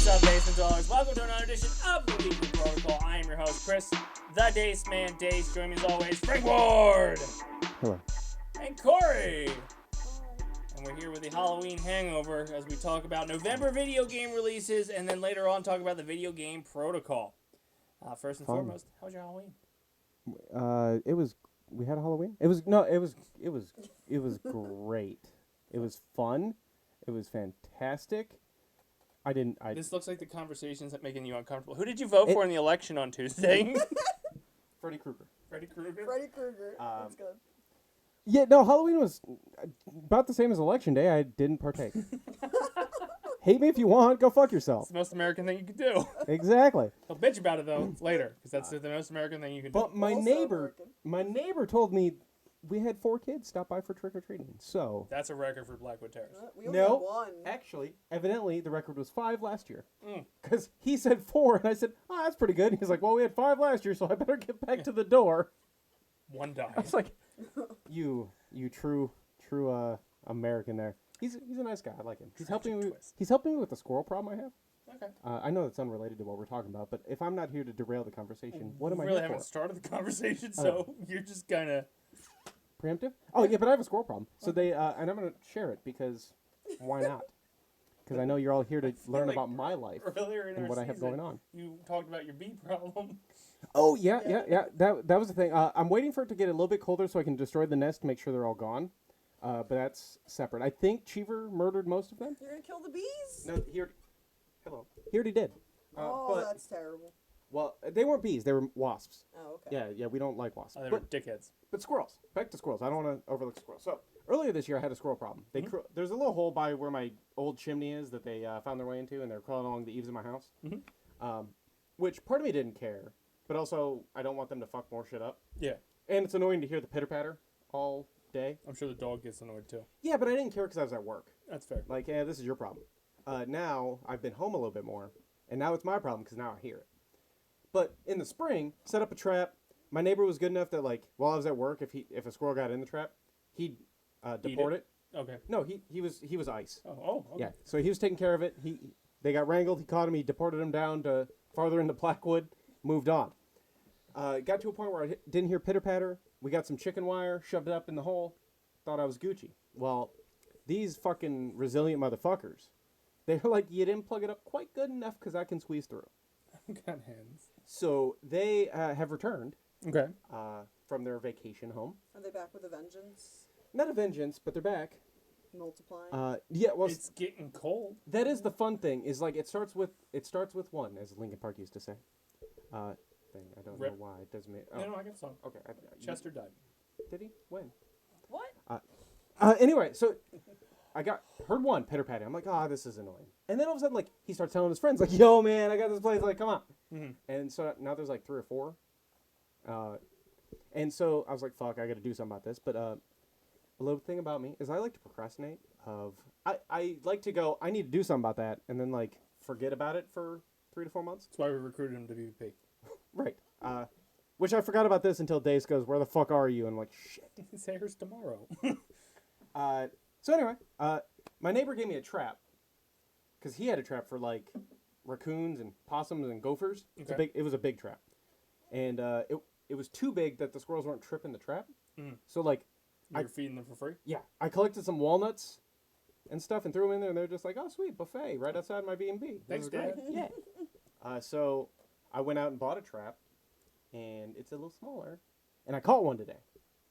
What's up, Dace Man? Welcome to another edition of the Weekly Protocol. I am your host, Chris, the Dace Man. Dace, join me as always, Frank Ward. Hello. And Cori. And we're here with the Halloween hangover as we talk about November video game releases and then later on talk about the video game protocol. First and foremost, how was your Halloween? We had a Halloween? It was great. It was fun. It was fantastic. This looks like the conversations that making you uncomfortable. Who did you vote for in the election on Tuesday? Freddy Krueger. Freddy Krueger? Freddy Krueger. That's good. Yeah, no, Halloween was about the same as Election Day. I didn't partake. Hate me if you want. Go fuck yourself. It's the most American thing you could do. Exactly. He'll bitch about it, though, later, because that's the most American thing you can do. But my neighbor told me we had 4 kids stop by for trick-or-treating, so... That's a record for Blackwood Terrace. We only had No, one. actually, evidently, the record was 5 last year. Because he said 4, and I said, oh, that's pretty good. He's like, well, we had 5 last year, so I better get back to the door. One died. I was like, you true American there. He's a nice guy. I like him. He's helping me with the squirrel problem I have. Okay. I know that's unrelated to what we're talking about, but if I'm not here to derail the conversation, what am I really here haven't for? started the conversation, so you're just kind of... Preemptive? Oh, yeah, but I have a squirrel problem. So they, and I'm going to share it because why not? Because I know you're all here to learn like about my life earlier in and our what I have season, going on. You talked about your bee problem. Oh, yeah. That was the thing. I'm waiting for it to get a little bit colder so I can destroy the nest to make sure they're all gone. But that's separate. I think Cheever murdered most of them. You're going to kill the bees? No, he already did. But, that's terrible. well, they weren't bees. They were wasps. Oh, okay. Yeah, we don't like wasps. Oh, they were dickheads. But squirrels. Back to squirrels. I don't want to overlook squirrels. So, earlier this year, I had a squirrel problem. There's a little hole by where my old chimney is that they found their way into, and they're crawling along the eaves of my house. Which part of me didn't care, but also I don't want them to fuck more shit up. Yeah. And it's annoying to hear the pitter-patter all day. I'm sure the dog gets annoyed, too. Yeah, but I didn't care because I was at work. That's fair. Like, yeah, this is your problem. Now, I've been home a little bit more, and now it's my problem because now I hear it. But in the spring, set up a trap. My neighbor was good enough that, like, while I was at work, if a squirrel got in the trap, he'd deport it. Okay. No, he was ice. Oh, okay. Yeah, so he was taking care of it. They got wrangled. He caught him. He deported him down to farther into Blackwood. Moved on. Got to a point where I didn't hear pitter-patter. We got some chicken wire, shoved it up in the hole. Thought I was Gucci. Well, these fucking resilient motherfuckers, they were like, you didn't plug it up quite good enough because I can squeeze through. Got hands. So they have returned Okay. from their vacation home. Are they back with a vengeance? Not a vengeance, but they're back. Multiplying? Yeah, well, It's getting cold. that is the fun thing. Is like it starts with one, as Linkin Park used to say. I don't know why it doesn't make. Oh. No, I get a song. Okay. Chester died. Did he? When? What? Anyway, so I heard one pitter-patting. I'm like, this is annoying. And then all of a sudden, like, he starts telling his friends, like, yo, man, I got this place. Like, come on. Mm-hmm. And so now there's like 3 or 4. And so I was like, fuck, I got to do something about this. But a little thing about me is I like to procrastinate. I like to go, I need to do something about that, and then, like, forget about it for 3 to 4 months. That's why we recruited him to VP. Right. Which I forgot about this until Dace goes, where the fuck are you? And I'm like, shit. His hair's tomorrow. So anyway, my neighbor gave me a trap. Because he had a trap for, like, raccoons and possums and gophers. Okay. It was a big trap. And it was too big that the squirrels weren't tripping the trap. Mm. So, like... You're feeding them for free? Yeah. I collected some walnuts and stuff and threw them in there, and they're just like, oh, sweet, buffet right outside my B&B. Thanks, Dad. Yeah. So I went out and bought a trap, and it's a little smaller. And I caught one today.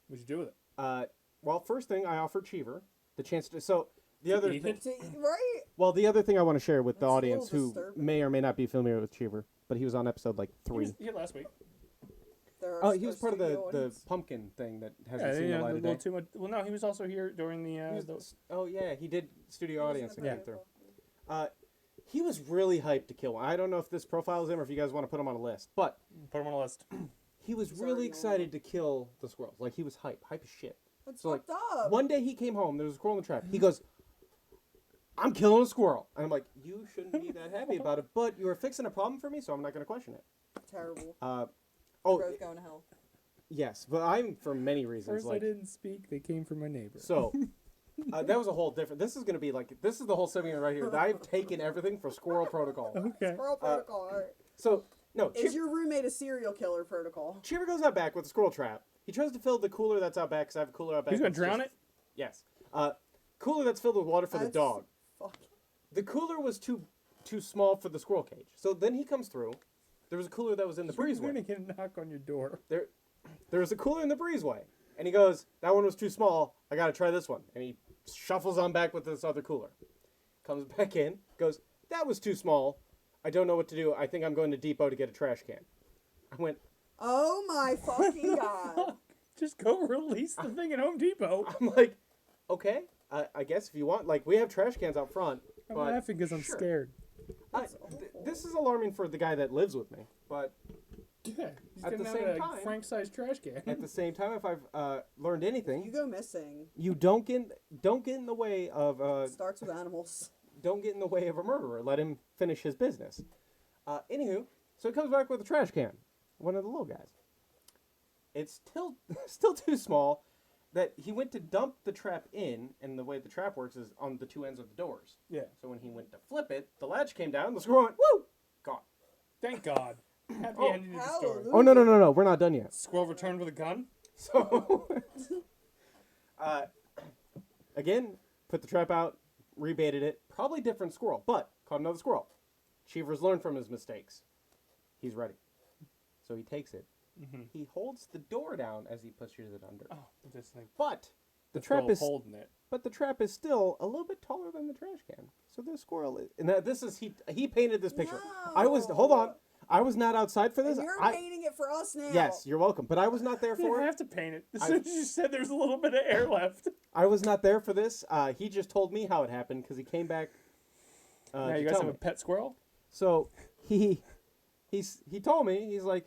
What'd you do with it? Well, first thing, I offered Cheever the chance to... So, the other thing... Right? Well, the other thing I want to share with the That's a audience little who disturbing. may or may not be familiar with Cheever, but he was on episode, like, 3. He was here last week. Oh, he was part of the pumpkin thing that hasn't seen the light of day. Too much. Well, no, he was also here during the... Oh, yeah, he did studio audience and Yeah. came through. He was really hyped to kill one. I don't know if this profiles him or if you guys want to put him on a list, but... Put him on a list. He was really excited to kill the squirrels. Like, he was hype as shit. That's So, like, fucked up. one day he came home, there was a squirrel in the trap. He goes, I'm killing a squirrel. And I'm like, you shouldn't be that happy about it, but you were fixing a problem for me, so I'm not going to question it. Terrible. Oh, Going to hell. yes, but I'm for many reasons. First, like, I didn't speak. They came from my neighbor. So, That was a whole different. This is gonna be like this is the whole segment right here. I've taken everything for Squirrel Protocol. Okay. Squirrel protocol. All right. So no, Is your roommate a serial killer protocol? Cheever goes out back with a squirrel trap. He tries to fill the cooler that's out back because I have a cooler out back. He's gonna that's drown just- it? Yes. Cooler that's filled with water for the That's dog. Fuck. The cooler was too small for the squirrel cage. So then he comes through. There was a cooler that was in the You're breezeway. gonna get a knock on your door. There was a cooler in the breezeway. And he goes, that one was too small. I got to try this one. And he shuffles on back with this other cooler. Comes back in. Goes, that was too small. I don't know what to do. I think I'm going to Depot to get a trash can. I went, Oh my fucking god. Just go release the thing at Home Depot. I'm like, okay, I guess if you want. Like, we have trash cans out front. I'm but laughing because I'm sure. scared. This is alarming for the guy that lives with me. But Yeah, he's At getting the out same a time- Frank-sized trash can. at the same time, if I've learned anything, You go missing. you don't get in the way of Starts with animals. don't get in the way of a murderer. Let him finish his business. Anywho, so he comes back with a trash can, one of the little guys. It's still too small. That he went to dump the trap in, and the way the trap works is on the two ends of the doors. Yeah. So when he went to flip it, the latch came down. The squirrel went, woo, gone. Thank God. Happy Oh, ending to the story. hallelujah. Oh no, we're not done yet. Squirrel returned with a gun. So, again, put the trap out, rebaited it. Probably different squirrel, but caught another squirrel. Cheever's learned from his mistakes. He's ready. So he takes it. Mm-hmm. He holds the door down as he pushes it under. Oh, this thing. But the It's trap still is holding it. but the trap is still a little bit taller than the trash can. So the squirrel is, and this is he painted this picture. I was hold on. I was not outside for this. And you're I, painting it for us now. yes, you're welcome. But I was not there You for didn't it. have to paint it. As soon as you said there's a little bit of air left. I was not there for this. He just told me how it happened because he came back. Now to you guys tell have me. a pet squirrel? So he told me, he's like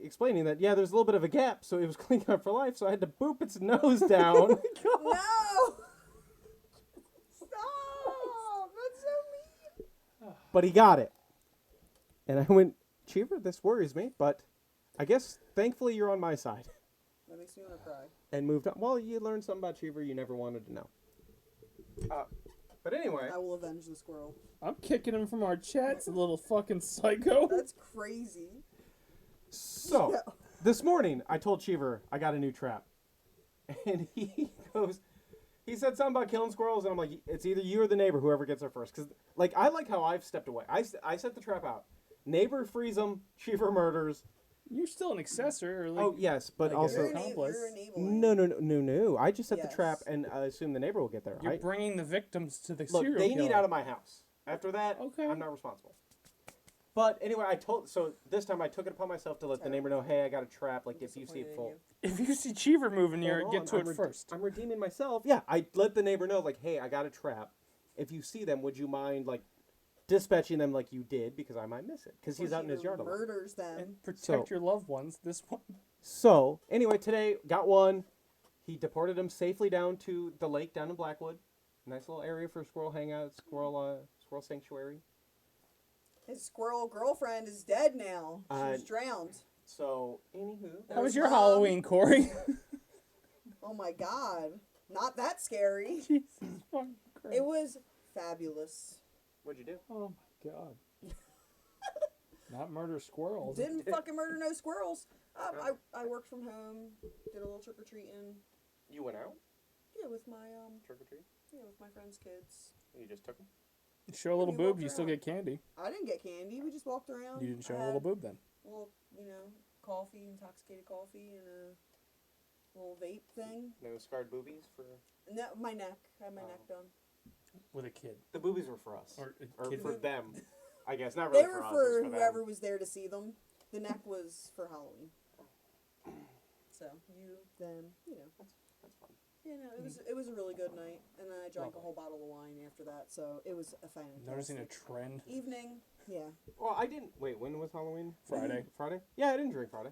explaining that there's a little bit of a gap, so it was cleaning up for life, so I had to boop its nose down. No! Stop! That's so mean. But he got it. And I went, Cheever, this worries me, but I guess thankfully you're on my side. That makes me want to cry. And moved on. Well, you learned something about Cheever you never wanted to know. But anyway, I will avenge the squirrel. I'm kicking him from our chats, a little fucking psycho. That's crazy. so Yeah. this morning I told Cheever I got a new trap. And he said something about killing squirrels, and I'm like, it's either you or the neighbor, whoever gets there first. Because, like, I like how I've stepped away. I set the trap out. Neighbor frees them, Cheever murders. You're still an accessor. Or like, Oh, yes, but like also... You're, accomplice. you're enabling. No. I just set the Yes. trap and assume the neighbor will get there. You're bringing the victims to the Look, serial they killer. need out of my house. After that, Okay. I'm not responsible. But anyway, so this time I took it upon myself to let the neighbor know, hey, I got a trap, like if you see it full. If you see Cheever moving near it, Hold get on, to I'm it first. I'm redeeming myself. Yeah, I let the neighbor know, like, hey, I got a trap. If you see them, would you mind, like, dispatching them like you did? Because I might miss it. Because he's out in his yard a lot. Murders them. And protect So- your loved ones. This one. So, anyway, today, got one. He deported him safely down to the lake down in Blackwood. Nice little area for squirrel hangout, squirrel sanctuary. His squirrel girlfriend is dead now. She was drowned. So, anywho. How was There's your Mom. Halloween, Cori? Oh my god. Not that scary. Jesus fucking Christ. It was fabulous. What'd you do? Oh my God. Not murder squirrels. Didn't fucking murder no squirrels. I worked from home, did a little trick or treating. You went out? Yeah, with my Trick or treat? with my friends' kids. You just took them? Show a little We boob, walked you still around. get candy. I didn't get candy. We just walked around. You didn't show I a little had boob then. a little, coffee, intoxicated coffee, and a little vape thing. No scarred boobies for... No, my neck. I had my neck done. With a kid. The boobies were for us. Or Or kid. for them. I guess, not really They were for us. for it was whoever them. was there to see them. The neck was for Halloween. So you, them, That's fun. it was a really good night, and then I drank a whole bottle of wine after that. So it was a fantastic Noticing a trend. evening. Yeah. Well, I didn't... Wait, when was Halloween? Friday. Friday? Yeah, I didn't drink Friday.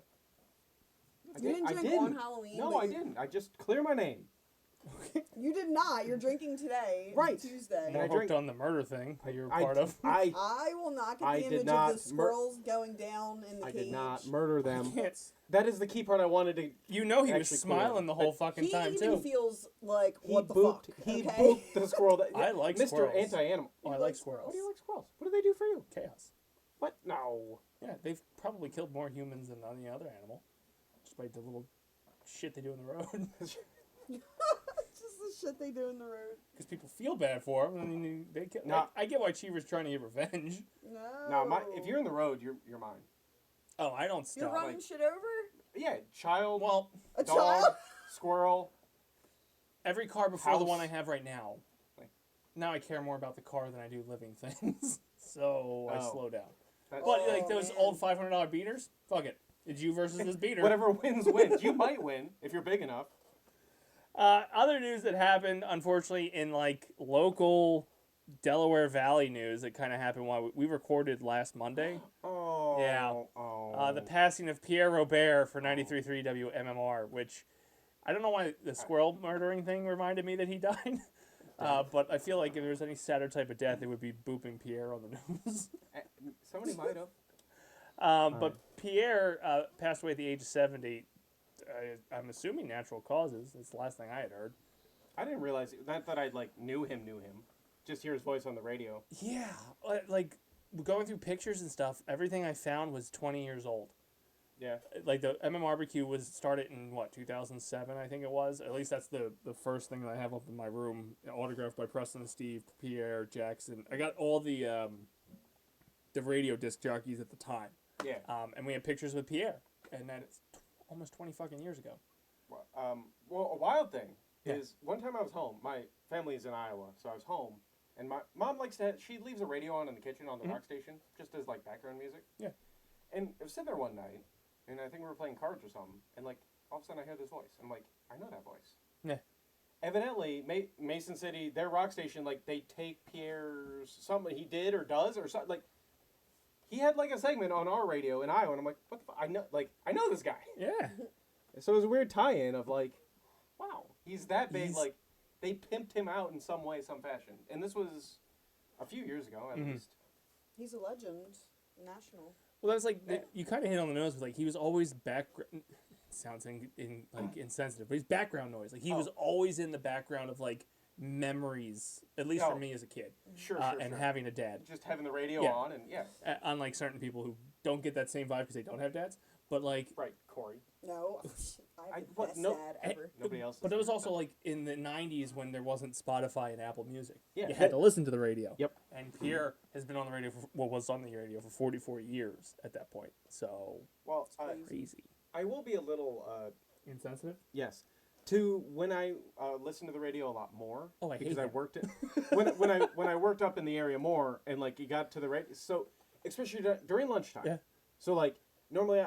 You didn't drink on Halloween. No, but I you- didn't. I just clear my name. You did not. You're drinking today. Right. Tuesday. More I hooked drink- on the murder thing that you were I- part of. I will not get I the did image of not the squirrels going down in the I cage. did not murder them. Yes. That is the key part I wanted to. You know he was Actually, smiling clearly. the whole But fucking He time even too. feels like, He what the booped. fuck? He okay? booped the squirrel. I like Mr. squirrels. Anti-Animal. Oh, I You like like squirrels. What do you like squirrels? What do they do for you? Chaos. What? No. Yeah, they've probably killed more humans than any other animal, just by the little shit they do in the road. Just the shit they do in the road. Because people feel bad for them. I mean, they kill. Nah. I get why Cheever's trying to get revenge. No. No, if you're in the road, you're mine. Oh, I don't You're stop. running like- shit over? Yeah, child, Well, A dog, child? squirrel. every car before the House. one I have right now. Like- Now I care more about the car than I do living things. So I Oh. slow down. That's- But like those man. old $500 beaters, fuck it. It's you versus this beater. Whatever wins, wins. You might win if you're big enough. Other news that happened, unfortunately, in like local Delaware Valley news, that kind of happened while we recorded last Monday. Oh. Yeah. Oh. The passing of Pierre Robert for 93.3 WMMR, which I don't know why the squirrel murdering thing reminded me that he died. But I feel like if there was any sadder type of death, it would be booping Pierre on the news. Somebody might have. But Pierre passed away at the age of 70. I'm assuming natural causes. That's the last thing I had heard. I didn't realize not that I knew him. Just hear his voice on the radio. Yeah, like going through pictures and stuff, everything I found was 20 years old. Yeah. Like the MMRBQ was started in what, 2007, I think it was. At least that's the first thing that I have up in my room, autographed by Preston and Steve, Pierre, Jackson. I got all the radio disc jockeys at the time. Yeah. And we had pictures with Pierre, and that's almost 20 fucking years ago. Well, a wild thing Yeah. is one time I was home. My family is in Iowa, so I was home, and my mom likes to. She leaves a radio on in the kitchen on the rock station, just as like background music. Yeah. And I was sitting there one night, and I think we were playing cards or something, and like all of a sudden I hear this voice. I'm like, I know that voice. Yeah. Evidently, Mason City, their rock station, like they take Pierre's something he did or does or something like. He had like a segment on our radio in Iowa, and I'm like, what the I know this guy. Yeah. So it was a weird tie-in of like, wow, he's that big. He's- Like, they pimped him out in some way, some fashion. And this was a few years ago, at least. He's a legend. National. Well, that's like you kind of hit on the nose with like he was always background. Sounds like insensitive, but he's background noise. Like he was always in the background of like memories, at least for me as a kid. Sure, and sure. having a dad. Just having the radio Yeah. on, and yeah, Unlike certain people who don't get that same vibe because they don't have dads. But like, right, Cori. No. I have the what, best no- dad ever. Nobody else. but it was also like in the '90s when there wasn't Spotify and Apple Music. Yeah. You had to listen to the radio. Yep. And Pierre has been on the radio was on the radio for 44 years at that point. So Well, crazy. I will be a little, Insensitive. yes, to when I listen to the radio a lot more. Oh, I hate because I him. worked it when I worked up in the area more, and like you got to the radio, so especially during lunchtime. Yeah. So like normally,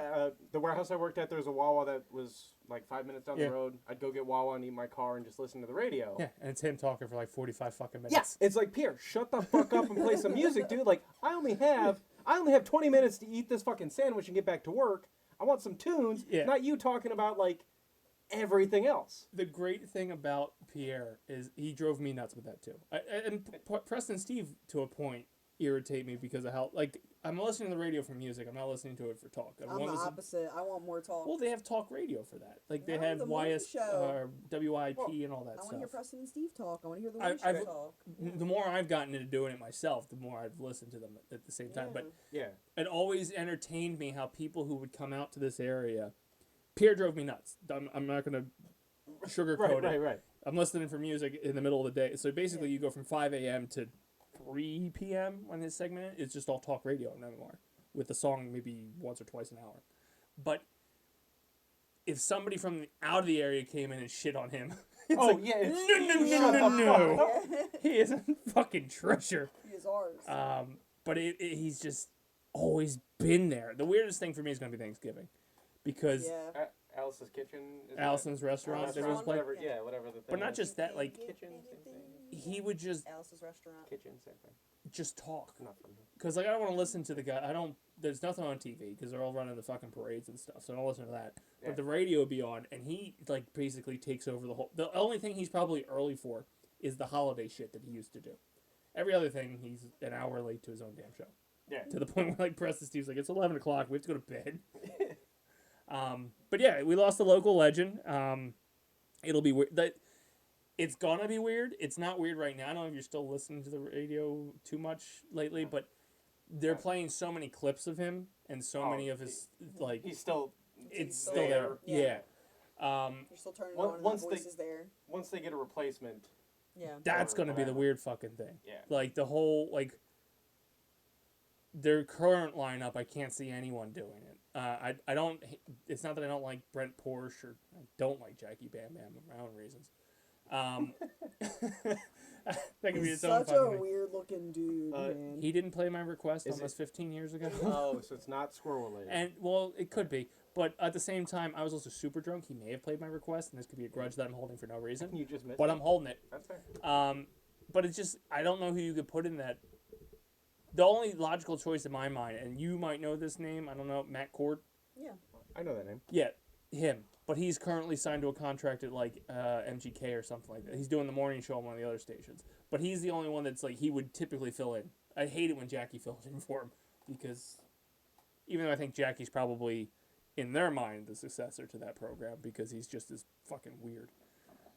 the warehouse I worked at, there was a Wawa that was like 5 minutes down Yeah. the road. I'd go get Wawa and eat my car and just listen to the radio. Yeah, and it's him talking for like 45 fucking minutes. Yes, it's like Pierre, shut the fuck up and play some music, dude. Like I only have 20 minutes to eat this fucking sandwich and get back to work. I want some tunes, Yeah. not you talking about like everything else. The great thing about Pierre is he drove me nuts with that too. Preston and Steve, to a point, irritate me because of how, like, I'm listening to the radio for music. I'm not listening to it for talk. I'm the opposite. I want more talk. Well, they have talk radio for that. Like, they No, have the morning YS, show. WIP and all that I want stuff. to hear Preston and Steve talk. I want to hear the I- Wayne I've- Show talk. The more I've gotten into doing it myself, the more I've listened to them at the same time. Yeah. But Yeah. it always entertained me how people who would come out to this area, Pierre drove me nuts. I'm not going to sugarcoat it. Right. I'm listening for music in the middle of the day. So basically, you go from 5 a.m. to 3 p.m. on his segment. It's just all talk radio and MMR with the song maybe once or twice an hour. But if somebody from out of the area came in and shit on him, it's Oh like, yeah. It's, no, shut the fuck up. no. He is a fucking treasure. He is ours. But he's just always been there. The weirdest thing for me is going to be Thanksgiving. Because yeah. Alice's Kitchen. Is Allison's restaurant, there was like, whatever the thing. whatever the thing But not is. just that, like, Kitchen, same thing. he would just, Alice's restaurant. Kitchen, same thing. just talk. Not fun. Because like I don't want to listen to the guy. There's nothing on TV because they're all running the fucking parades and stuff. So I don't listen to that. Yeah. But the radio would be on, and he like basically takes over the whole. The only thing he's probably early for is the holiday shit that he used to do. Every other thing, he's an hour late to his own damn show. Yeah. To the point where like Preston Steve's like, it's 11 o'clock. We have to go to bed. But yeah, we lost a local legend. It'll be weird. It's gonna be weird. It's not weird right now. I don't know if you're still listening to the radio too much lately, but they're playing so many clips of him and so many of his like. He's still. It's still there. Yeah. You're still turning it on and that voice is there. Once they get a replacement. Yeah. That's gonna be the weird fucking thing. Yeah. Like the whole like. Their current lineup, I can't see anyone doing it. I don't. It's not that I don't like Brent Porsche or I don't like Jackie Bam Bam for my own reasons. That could be its own such a thing. weird looking dude, man. He didn't play my request Is almost 15 years ago. Oh, so it's not squirrel related. And well, it could be, but at the same time, I was also super drunk. He may have played my request, and this could be a grudge that I'm holding for no reason. You just missed. But I'm holding it. That's fair. But it's just I don't know who you could put in that. The only logical choice in my mind, and you might know this name, I don't know, Matt Cord. Yeah. I know that name. Yeah, him. But he's currently signed to a contract at like MGK or something like that. He's doing the morning show on one of the other stations. But he's the only one that's like he would typically fill in. I hate it when Jackie fills in for him because even though I think Jackie's probably in their mind the successor to that program because he's just as fucking weird.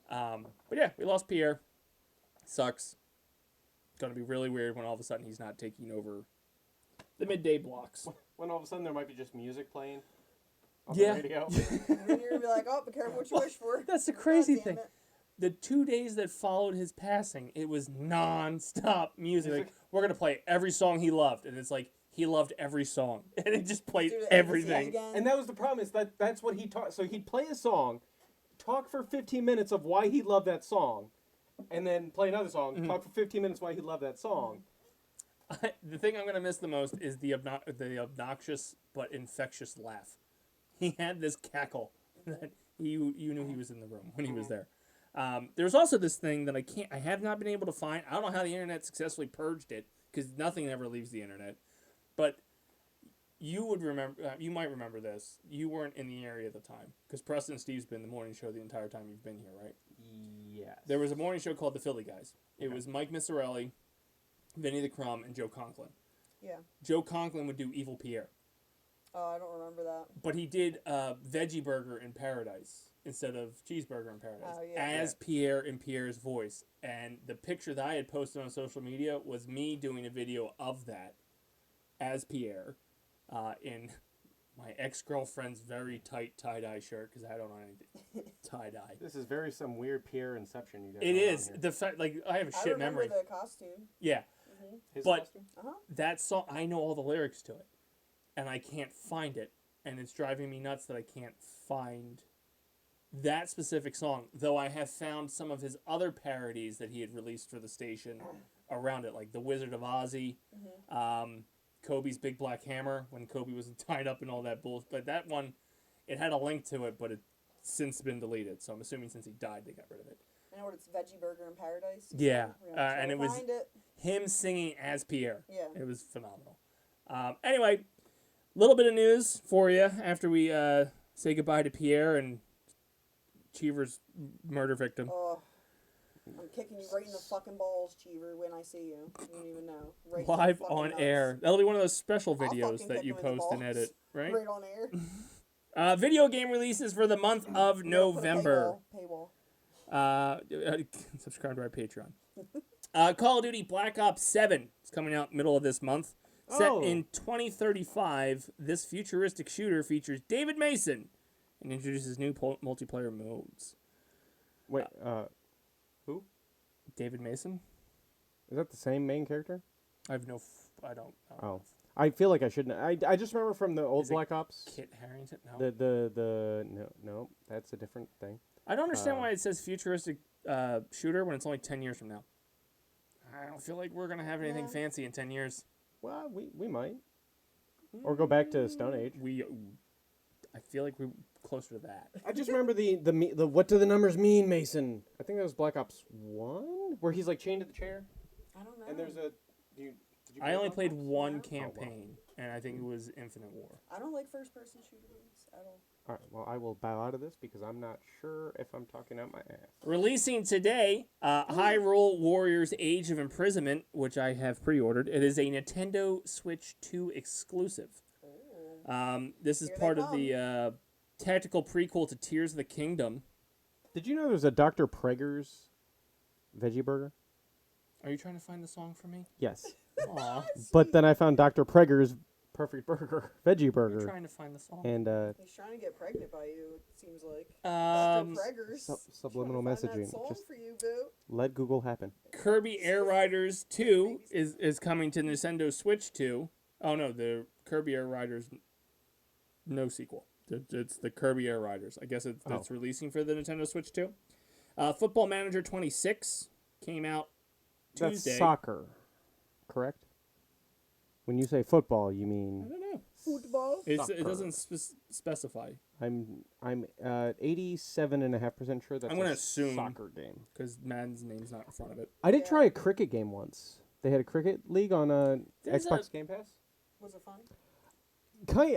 But yeah, we lost Pierre. Sucks. Going to be really weird when all of a sudden he's not taking over the midday blocks. When all of a sudden there might be just music playing on Yeah. the radio. And then you're gonna be like, oh, be careful what you wish for. That's the crazy God damn thing. it. The 2 days that followed his passing, it was non-stop music. Like, we're going to play every song he loved. And it's like, he loved every song. And it just played Do the everything. again. And that was the problem, is that's what he taught. So he'd play a song, talk for 15 minutes of why he loved that song, and then play another song, talk for 15 minutes why he loved that song. The thing I'm going to miss the most is the obnoxious but infectious laugh. He had this cackle that you knew he was in the room when he was there. There's also this thing that I have not been able to find. I don't know how the internet successfully purged it because nothing ever leaves the internet. But you would remember, you might remember this. You weren't in the area at the time because Preston Steve's been the morning show the entire time you've been here, right? Yes. There was a morning show called The Philly Guys. It was Mike Missarelli, Vinny the Crumb, and Joe Conklin. Yeah. Joe Conklin would do Evil Pierre. Oh, I don't remember that. But he did Veggie Burger in Paradise instead of Cheeseburger in Paradise Oh, yeah. as Pierre in Pierre's voice. And the picture that I had posted on social media was me doing a video of that as Pierre in my ex-girlfriend's very tight tie-dye shirt because I don't know anything tie-dye. This is very some weird Pierre inception you got. It is. Here. The fact, like, I have a I shit remember memory. the costume. Yeah. His but- costume? Uh-huh. That song, I know all the lyrics to it. And I can't find it. And it's driving me nuts that I can't find that specific song. Though I have found some of his other parodies that he had released for the station around it. Like The Wizard of Ozzy. Kobe's Big Black Hammer. When Kobe was tied up and all that bullshit. But that one, it had a link to it. But it's since been deleted. So I'm assuming since he died, they got rid of it. I know what it's Veggie Burger in Paradise. Yeah. We're gonna try And to it was find it. him singing as Pierre. Yeah. It was phenomenal. Anyway, little bit of news for you after we say goodbye to Pierre and Cheever's murder victim. Oh, I'm kicking you right in the fucking balls, Cheever, when I see you. You don't even know. Right in the Live fucking on nuts. air. That'll be one of those special I'll videos fucking that kick you him in the post and balls. edit, right? Right on air. Video game releases for the month of Put a November. Paywall. Subscribe to our Patreon. Call of Duty Black Ops 7 is coming out middle of this month. Set Oh. in 2035, this futuristic shooter features David Mason and introduces new multiplayer modes. Wait, who? David Mason? Is that the same main character? I have no. I don't know. Oh. I feel like I shouldn't. I just remember from the old Is it Black Ops. Kit Harington? No. The no, that's a different thing. I don't understand why it says futuristic shooter when it's only 10 years from now. I don't feel like we're gonna have anything Yeah. fancy in 10 years. Well, we might, or go back to Stone Age. I feel like we're closer to that. I just remember the what do the numbers mean, Mason? I think that was Black Ops 1, where he's like chained to the chair, I don't know. and there's a I only played one campaign, and I think it was Infinite War. I don't like first-person shooter games at all. All right, well, I will bow out of this because I'm not sure if I'm talking out my ass. Releasing today, Hyrule Warriors Age of Imprisonment, which I have pre-ordered. It is a Nintendo Switch 2 exclusive. This is Here part they of the tactical prequel to Tears of the Kingdom. Did you know there's a Dr. Prager's veggie burger? Are you trying to find the song for me? Yes. Aw, But then I found Dr. Prager's Perfect Burger, veggie you're burger. trying to find the song. And He's trying to get pregnant by you, it seems like. Um, Dr. Preggers. subliminal Trying to find messaging. that song Just for you, boo. let Google happen. Kirby Air Riders 2 is coming to Nintendo Switch 2. Oh no, the Kirby Air Riders no sequel. It's the Kirby Air Riders. I guess it's releasing for the Nintendo Switch 2. Football Manager 26 came out Tuesday. That's soccer, correct? When you say football, you I mean don't know. Football. It Soccer. doesn't specify I'm 87.5% sure that's I'm gonna a assume. soccer game. because Madden's name's not in front of it. I did try a cricket game once. They had a cricket league on There's Xbox Game Pass. Was it fun?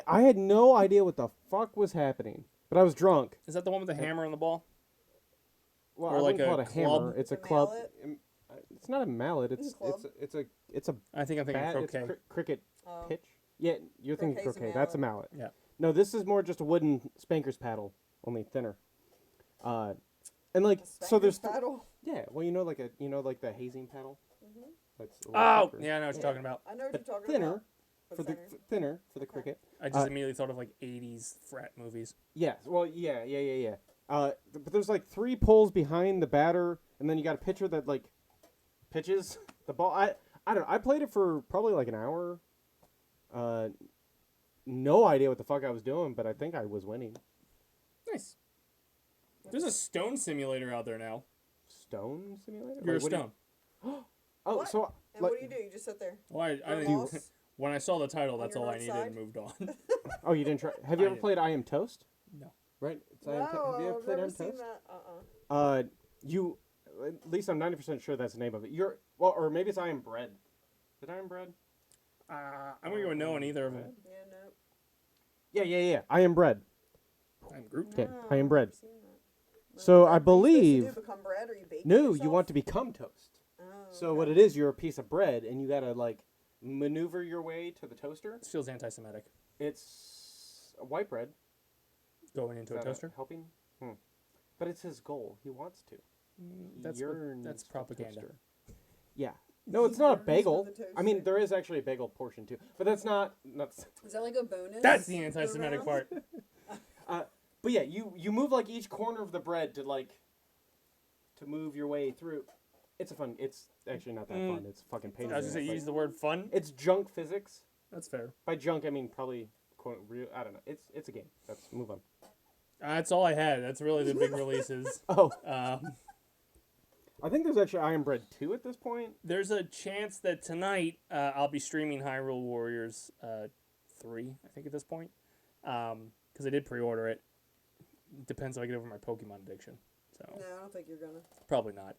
I had no idea what the fuck was happening, but I was drunk. Is that the one with the hammer on the ball? Well, Or I like wouldn't call a it a hammer. club? It's a A club. mallet? It's not a mallet. It's club? it's a I think I'm thinking bat. croquet. It's cricket Oh. pitch. Yeah, you're thinking Croquet's a croquet. That's a mallet. Yeah. No, this is more just a wooden spanker's paddle, only thinner. And like so there's paddle. yeah. Well, like the hazing paddle. That's a little Oh, thicker. yeah, I know what you're talking about. I know what But you're talking thinner about. But for the thinner for the cricket. I just immediately thought of like 80s frat movies. Yes. Well, yeah. But there's like 3 poles behind the batter, and then you got a pitcher that like pitches the ball. I don't know. I played it for probably like an hour. No idea what the fuck I was doing, but I think I was winning. Nice. There's a stone simulator out there now. Stone simulator. You're a Like, what do you- stone. Oh, What? so And like, what do? You just sit there. Well, I You're didn't, lost? when I saw the title, that's your all I right needed side? and moved on. oh, you didn't try. Have you I ever didn't. played I Am Toast? No. Right. It's No, have you ever I've played I never Am seen Toast? that. You. At least I'm 90% sure that's the name of it. Or maybe it's I Am Bread. Is it I Am Bread? I'm going to go with no on either of them. Yeah, no. Yeah. I Am Bread. I'm Groot. Okay, No, I Am Bread. I've never seen that. So What I are you supposed to believe. do, become bread or you bake No, yourself? you want to become toast. Oh, So okay. what it is, you're a piece of bread, and you gotta like maneuver your way to the toaster. This feels anti-Semitic. It's a white bread. Going into Is a that toaster? helping? But it's his goal. He wants to. That's Yearns for propaganda. toaster. Yeah. No, it's not a Yearns for bagel. the I mean, toaster. there is actually a bagel portion too, but that's not. Is that like a bonus? That's the anti-Semitic around? part. But yeah, you move like each corner of the bread to move your way through. It's actually not that fun. It's fucking I painful. was just say use the word fun. It's junk physics. That's fair. By junk, I mean probably quote real. I don't know. It's a game. Let's move on. That's all I had. That's really the big releases. Oh, Um, I think there's actually I Am Bread 2 at this point. there's a chance that tonight I'll be streaming Hyrule Warriors 3, I think, at this point. Because I did pre-order it. Depends if I get over my Pokemon addiction. So No, I don't think you're gonna. probably not.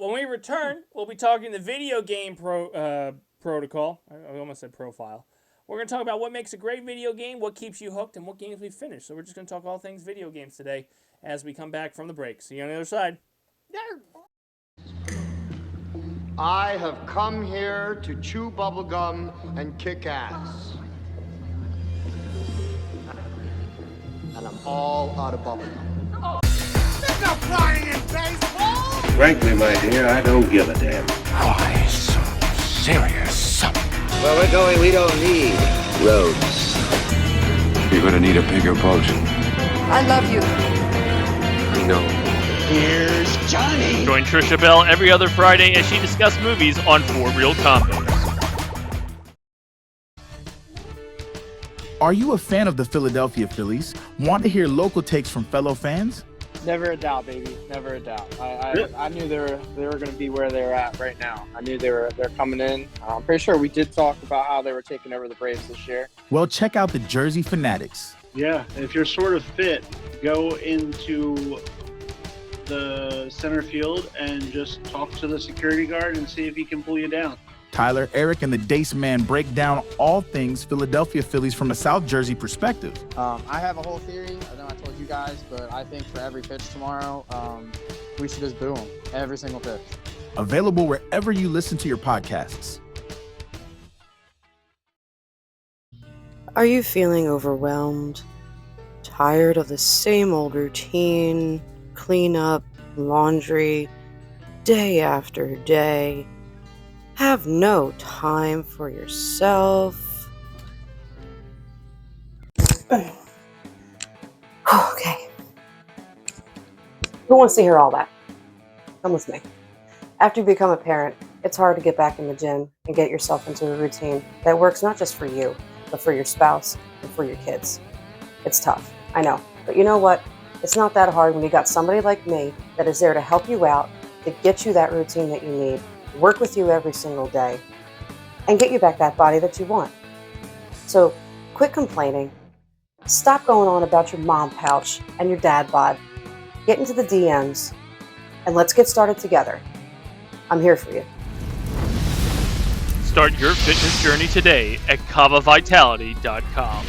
When we return, we'll be talking the video game protocol. I almost said profile. We're going to talk about what makes a great video game, what keeps you hooked, and what games we finish. So we're just going to talk all things video games today as we come back from the break. See you on the other side. I have come here to chew bubblegum and kick ass. And I'm all out of bubblegum. Frankly, my dear, I don't give a damn. Why so serious? Where we're going, we don't need roads. You're gonna need a bigger boat. I love you. We know. Here's Johnny. Join Trisha Bell every other Friday as she discusses movies on For Real Combos. Are you a fan of the Philadelphia Phillies? Want to hear local takes from fellow fans? Never a doubt, baby. Never a doubt. I knew they were going to be where they're at right now. I knew they're coming in. I'm pretty sure we did talk about how they were taking over the Braves this year. Well, check out the Jersey Fanatics. Yeah, if you're sort of fit, go into the center field and just talk to the security guard and see if he can pull you down. Tyler, Eric, and the Dace Man break down all things Philadelphia Phillies from a South Jersey perspective. I have a whole theory. I know I told you guys, but I think for every pitch tomorrow, we should just boo them. Every single pitch. Available wherever you listen to your podcasts. Are you feeling overwhelmed? Tired of the same old routine, cleanup, laundry, day after day? Have no time for yourself? Okay. Who wants to hear all that? Come with me. After you become a parent, it's hard to get back in the gym and get yourself into a routine that works not just for you, but for your spouse and for your kids. It's tough, I know. But you know what? It's not that hard when you got somebody like me that is there to help you out, to get you that routine that you need, work with you every single day, and get you back that body that you want. So quit complaining. Stop going on about your mom pouch and your dad bod. Get into the DMs, and let's get started together. I'm here for you. Start your fitness journey today at kavavitality.com.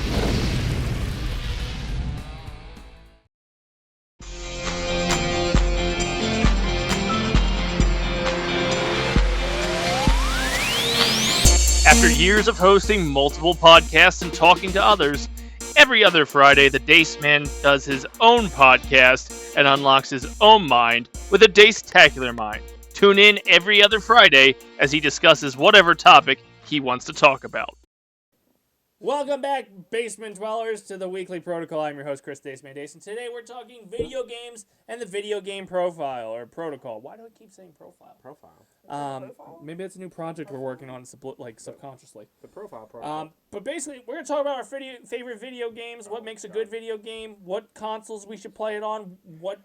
After years of hosting multiple podcasts and talking to others, every other Friday the Dace Man does his own podcast and unlocks his own mind with a Dace-tacular mind. Tune in every other Friday as he discusses whatever topic he wants to talk about. Welcome back, basement dwellers, to the Weekly Protocol. I'm your host, Chris Dace Man Dace, and today we're talking video games and the video game profile, or protocol. Why do I keep saying profile? Profile. Maybe it's a new project we're working on, subconsciously. The profile protocol. But basically, we're going to talk about our favorite video games, what makes a good video game, what consoles we should play it on, what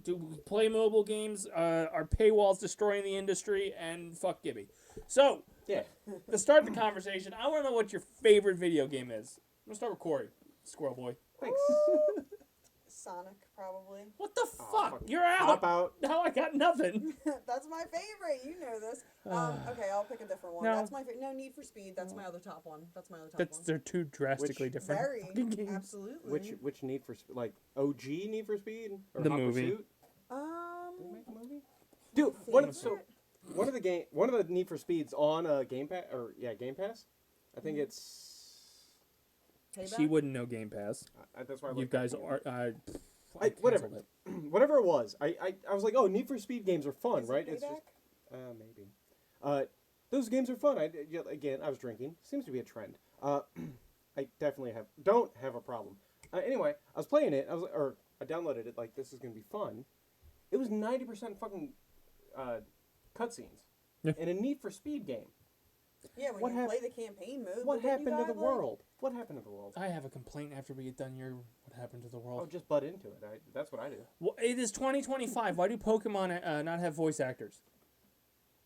do we play mobile games, are paywalls destroying the industry, and fuck Gibby. So, yeah. To start the conversation, I want to know what your favorite video game is. I'm going to start with Cori, Squirrel Boy. Thanks. Sonic, probably. What the fuck? You're out. Pop out. Now I got nothing. That's my favorite. You know this. Okay, I'll pick a different one. No. That's my favorite. No, Need for Speed. That's my other top one. One. They're two drastically different fucking games. Absolutely. Which Need for Speed? Like OG Need for Speed? Or The Hot movie. Pursuit? Did they make a movie? Dude, one of the Need for Speeds on Game Pass, Game Pass. I think it's. Payback? She wouldn't know Game Pass. That's why You guys are. Whatever. Whatever it was, I was like, oh, Need for Speed games are fun, Is right? it It's just Payback? maybe. Those games are fun. Again, I was drinking. Seems to be a trend. I definitely don't have a problem. Anyway, I was playing it. I downloaded it. Like, this is gonna be fun. It was 90% fucking cutscenes in a Need for Speed game. Yeah, when you play the campaign mode. What happened to the world? What happened to the world? I have a complaint after we get done your what happened to the world. Oh, just butt into it. That's what I do. Well, it is 2025. Why do Pokemon not have voice actors?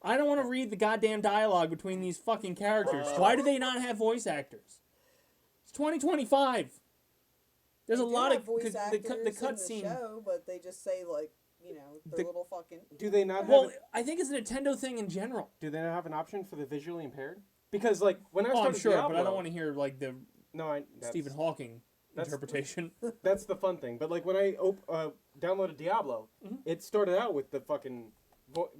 I don't want to read the goddamn dialogue between these fucking characters. Why do they not have voice actors? It's 2025. There's a lot of voice actors the cutscene. in the show, but they just say like, their little fucking. Do they not? Well, I think it's a Nintendo thing in general. Do they not have an option for the visually impaired? Because like when I started I'm sure, Diablo, but I don't want to hear like the Stephen Hawking interpretation. That's the fun thing. But like when I downloaded Diablo, it started out with the fucking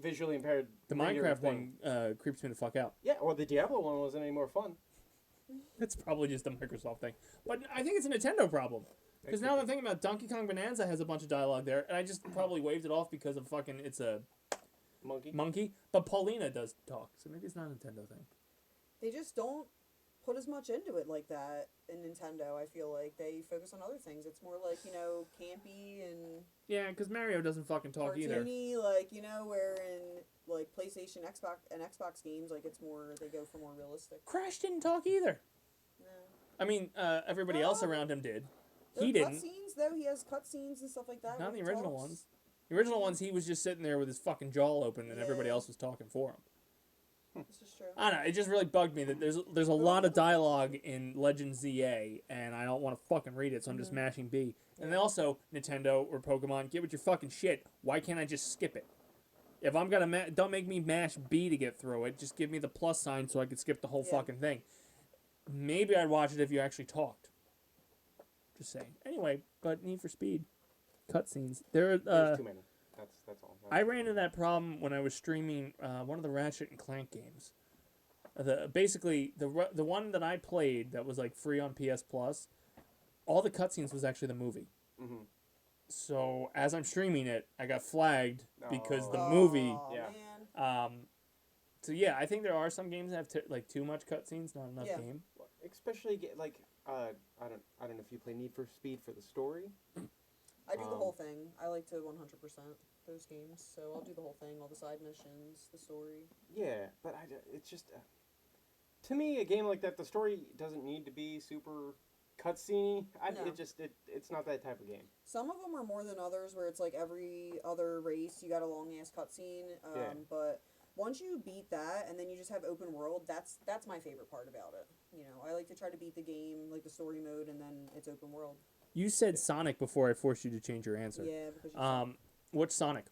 visually impaired. The Minecraft one creeps me the fuck out. Yeah, or the Diablo one wasn't any more fun. That's probably just a Microsoft thing. But I think it's a Nintendo problem. Because now that I'm thinking about Donkey Kong Bonanza has a bunch of dialogue there, and I just probably waved it off because of fucking it's a monkey. But Paulina does talk, so maybe it's not a Nintendo thing. They just don't put as much into it like that in Nintendo. I feel like they focus on other things. It's more like campy and because Mario doesn't fucking talk either. Like where in like PlayStation, Xbox games, like it's more they go for more realistic. Crash didn't talk either. No. I mean, everybody else around him did. He didn't. Cutscenes though, he has cutscenes and stuff like that. Not the original ones. The original ones, he was just sitting there with his fucking jaw open, and everybody else was talking for him. This is true. I don't know. It just really bugged me that there's a lot of dialogue in Legend ZA, and I don't want to fucking read it, so I'm just mashing B. And then also, Nintendo or Pokemon, get with your fucking shit. Why can't I just skip it? If I'm gonna don't make me mash B to get through it. Just give me the plus sign so I can skip the whole fucking thing. Maybe I'd watch it if you actually talked. Just saying. Anyway, but Need for Speed cutscenes. There's too many. That's all. I ran into that problem when I was streaming one of the Ratchet and Clank games. Basically the one that I played that was like free on PS Plus. All the cutscenes was actually the movie. Mm-hmm. So as I'm streaming it, I got flagged because the movie. So yeah, I think there are some games that have too much cutscenes, not enough game. Especially I don't know if you play Need for Speed for the story. I do the whole thing. I like to 100% those games, so I'll do the whole thing, all the side missions, the story. Yeah, but it's just to me a game like that. The story doesn't need to be super cutscene. It's not that type of game. Some of them are more than others, where it's like every other race you got a long ass cutscene. But once you beat that, and then you just have open world, that's my favorite part about it. You know, I like to try to beat the game, like the story mode, and then it's open world. You said Sonic before I forced you to change your answer. Yeah, because you what's Sonic?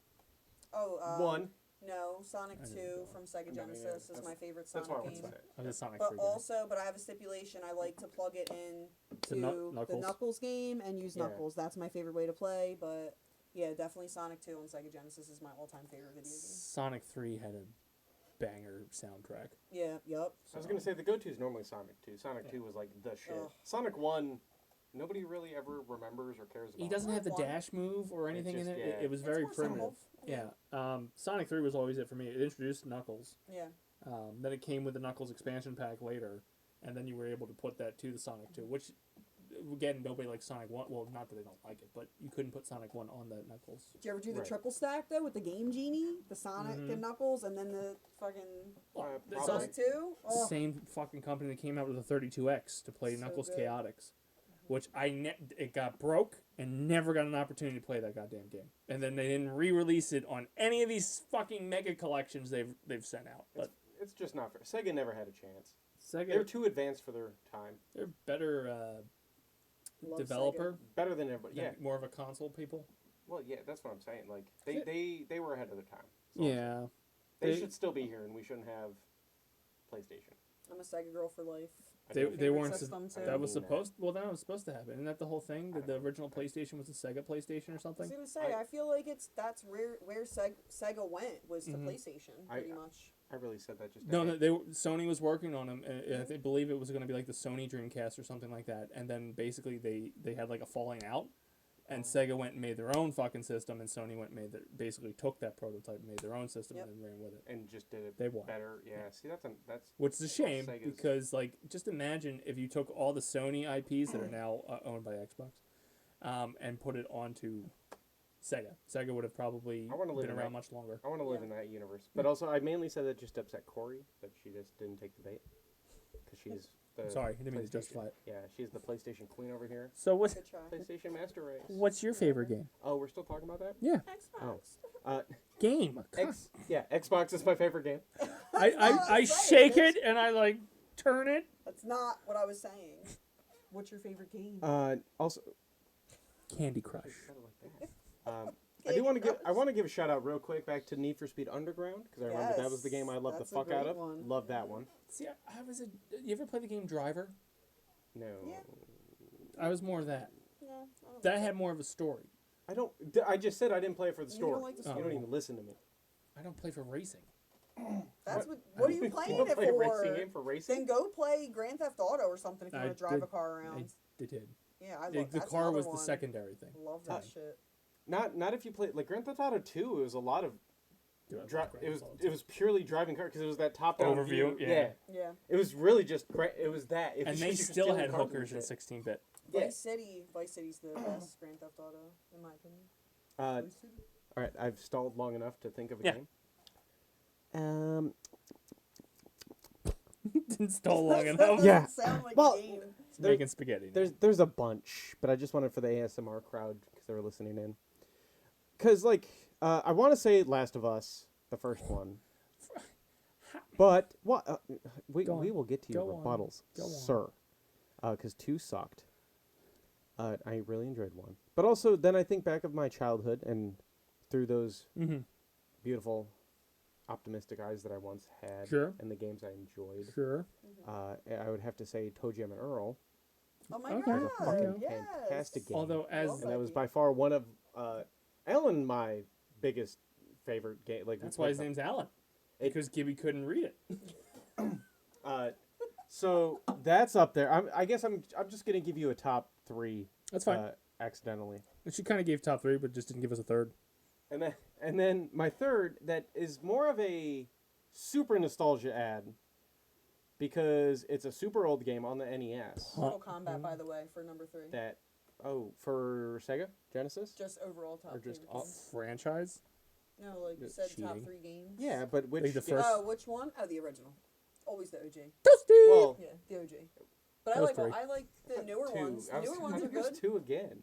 One. No, Sonic 2 from Sega Genesis is my favorite Sonic game. Sonic but 3 but I have a stipulation. I like to plug it in to Knuckles? the Knuckles game and use Knuckles. That's my favorite way to play. But yeah, definitely Sonic 2 on Sega Genesis is my all-time favorite video game. Sonic 3 had a banger soundtrack. Yeah, yep. I was going to say the go-to is normally Sonic 2. Sonic 2 was like the shit. Sonic 1, nobody really ever remembers or cares about. He doesn't have the dash move or anything in it. Yeah. It was very primitive. Simple. Yeah. Sonic 3 was always it for me. It introduced Knuckles. Yeah. Then it came with the Knuckles expansion pack later, and then you were able to put that to the Sonic 2, which, again, nobody likes Sonic 1. Well, not that they don't like it, but you couldn't put Sonic 1 on the Knuckles. Did you ever do the triple stack, though, with the Game Genie, the Sonic and Knuckles, and then the fucking Sonic 2? Oh. Same fucking company that came out with the 32X to play Knuckles good. Chaotix, which it got broke and never got an opportunity to play that goddamn game. And then they didn't re-release it on any of these fucking mega collections they've sent out. But it's just not fair. Sega never had a chance. Sega, they're too advanced for their time. They're better developer. Sega. Better than everybody. Yeah, more of a console people. Well, yeah, that's what I'm saying. Like they were ahead of their time. Yeah, they should still be here, and we shouldn't have PlayStation. I'm a Sega girl for life. They weren't. That was supposed. Well, that was supposed to happen. Isn't that the whole thing? That the original PlayStation was a Sega PlayStation or something? I was gonna say. I feel like that's where Sega went was to PlayStation pretty much. I really said that just. No, Sony was working on them, and I believe it was going to be like the Sony Dreamcast or something like that. And then basically they had like a falling out, and Sega went and made their own fucking system, and Sony went and basically took that prototype, and made their own system, and then ran with it. And just did it they won. better. Yeah, see that's which is a shame because like just imagine if you took all the Sony IPs that are now owned by Xbox, and put it onto Sega. Sega would have probably been around much longer. I want to live in that universe. But also, I mainly said that just to upset Cori, that she just didn't take the bait. Because she's the sorry, I didn't mean to justify it. Yeah, she's the PlayStation queen over here. So what's PlayStation Master Race? What's your favorite game? Oh, we're still talking about that? Yeah. Xbox. Game. Xbox is my favorite game. I shake it and I like turn it. That's not what I was saying. What's your favorite game? Also, Candy Crush. I want to give a shout out real quick back to Need for Speed Underground because I remember that was the game I loved the fuck out of. Love that one. See, you ever play the game Driver? No. Yeah. I was more of that. No. That had more of a story. I just said I didn't play it for the story. You don't like the story. You don't even listen to me. I don't play for racing. That's what are you playing it play for? A racing game for racing? Then go play Grand Theft Auto or something if you want to drive a car around. I did. Yeah, I love the car was the secondary thing. Love that shit. Not if you play like Grand Theft Auto 2. It was a lot of. It was purely driving car because it was that top down overview. Yeah. It was really just it was that. And they still had hookers in 16-bit. Vice City's the best Grand Theft Auto in my opinion. All right, I've stalled long enough to think of a game. Didn't stall long enough. Yeah. Sound like well, a game. Making spaghetti. There's a bunch, but I just wanted for the ASMR crowd because they were listening in. Because like I want to say Last of Us, the first one. But what we will get to your rebuttals, sir. Because 2 sucked. I really enjoyed 1, but also then I think back of my childhood and through those beautiful optimistic eyes that I once had, Sure. and the games I enjoyed. Sure. I would have to say Toe Jam and Earl. Oh my Okay. god! Was a fucking Yes. fantastic game. Although Love and that was game. by far one of Alan my biggest favorite game. Like That's why his name's Alan. Because Gibby couldn't read it. So that's up there. I guess I'm just gonna give you a top 3. That's fine. Accidentally. And she kind of gave top 3, but just didn't give us a third. And then my third that is more of a super nostalgia ad because it's a super old game on the NES. Mortal Kombat, by the way, for number 3. For Sega Genesis. Just overall top. Or just favorite all games. Franchise? No, like you said, top cheating. 3 games. Yeah, but which Like the first. Oh, which one? Oh, the original. Always the OG. Well, Yeah, the OG. But That was 3. I like the newer ones. The newer ones I are think there's good. 2 again.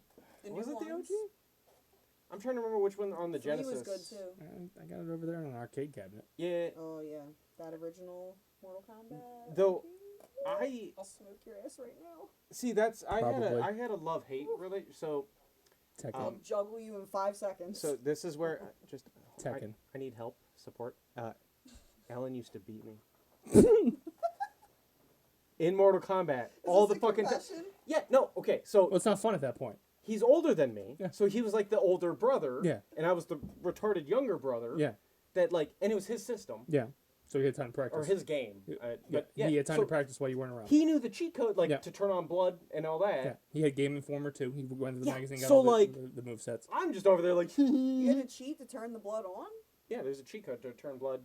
Was it the OG? I'm trying to remember which one on the 3 Genesis. was good too. I got it over there in an arcade cabinet. Yeah. Oh yeah, that original Mortal Kombat. Though I'll smoke your ass right now. see that's I Probably. had a love-hate relation. So Tekken. I'll juggle you in 5 seconds. so this is where just Tekken. I need help, support. Alan used to beat me. In Mortal Kombat, all the fucking yeah, no, okay, so Well, it's not fun at that point. he's older than me, Yeah. so he was like the older brother, Yeah. and I was the retarded younger brother, Yeah. that like, and it was his system Yeah. So he had time to practice. or his game, but yeah, he had time so to practice while you weren't around. he knew the cheat code, like Yeah. to turn on blood and all that. Yeah. He had Game Informer too. He went to the Yeah, magazine, got so, all like- the move sets. I'm just over there like, you had to cheat to turn the blood on. yeah, there's a cheat code to turn blood.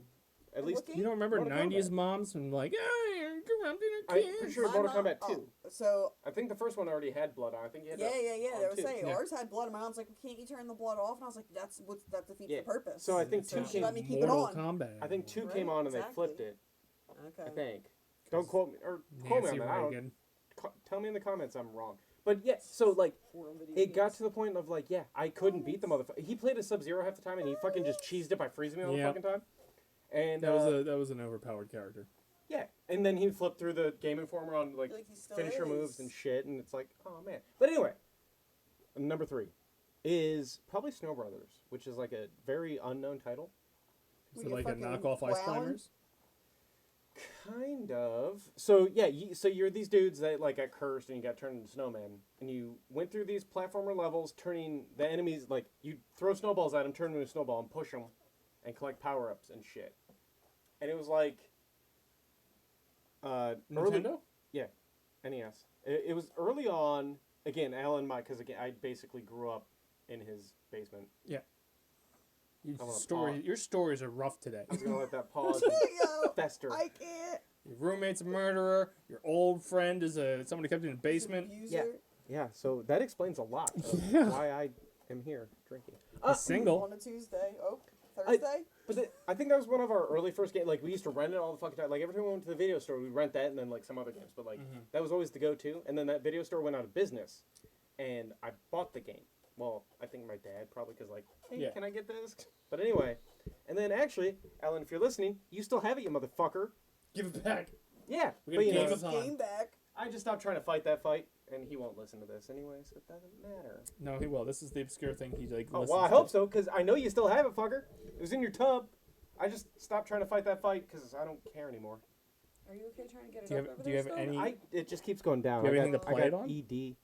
At And least what game? You don't remember Mortal 90s Kombat. moms and like, hey, you're corrupting our I'm kids. pretty sure it's My Mortal mom- Kombat 2. So I think the first one already had blood on. I think you had yeah. on They were 2. saying Yeah. ours had blood, and my mom's like, "Can't you turn the blood off?" And I was like, that defeats Yeah. the purpose." So I think So 2 she came. let me keep Mortal it on. Kombat. I think 2 Right, came on and they exactly. flipped it. Okay. I think. Don't quote me or quote me on Nancy that. I don't, Reagan. tell me in the comments I'm wrong. But yeah, so like Forum video it got games. to the point of like, yeah, I couldn't beat the motherfucker. He played a Sub-Zero half the time and he fucking just cheesed it by freezing me all the Yeah. fucking time. And That was an overpowered character. yeah, and then he flipped through the Game Informer on like Like he still finisher is. moves and shit, and it's like, oh man. But anyway, number 3 is probably Snow Brothers, which is like a very unknown title. Is Were it you like a fucking knockoff Ice wowing? Climbers? Kind of. So yeah, so you're these dudes that like got cursed and you got turned into snowmen, and you went through these platformer levels, turning the enemies like you throw snowballs at them, turn them into a snowball, and push them, and collect power ups and shit. And it was like, early, Nintendo? yeah, NES. It was early on. Again, Alan, because again, I basically grew up in his basement. Yeah. I wanna Your stories are rough today. I was gonna let that pause Yo, and fester. I can't. Your roommate's a murderer. Your old friend is somebody kept you in the basement. Yeah. Yeah, so that explains a lot of Yeah. why I am here drinking. He's single. On a Tuesday. Oh, Thursday. I think that was one of our early first games. Like, we used to rent it all the fucking time. Like, every time we went to the video store, we'd rent that and then, like, some other games. But, like, that was always the go-to. And then that video store went out of business. And I bought the game. Well, I think my dad probably, because, like, hey, Yeah. can I get this? But anyway. And then, actually, Alan, if you're listening, you still have it, you motherfucker. Give it back. Yeah. We got But, a you know, game-a-thon. Game back. I just stopped trying to fight that fight. And he won't listen to this anyway, so it doesn't matter. No, he will. This is the obscure thing he like. Oh, listens well, I to. hope so, because I know you still have it, fucker. It was in your tub. I just stopped trying to fight that fight because I don't care anymore. Are you okay trying to get it Do you up have- over do you there have still? any- It just keeps going down. Do you have I anything got, to play I it got on? ED.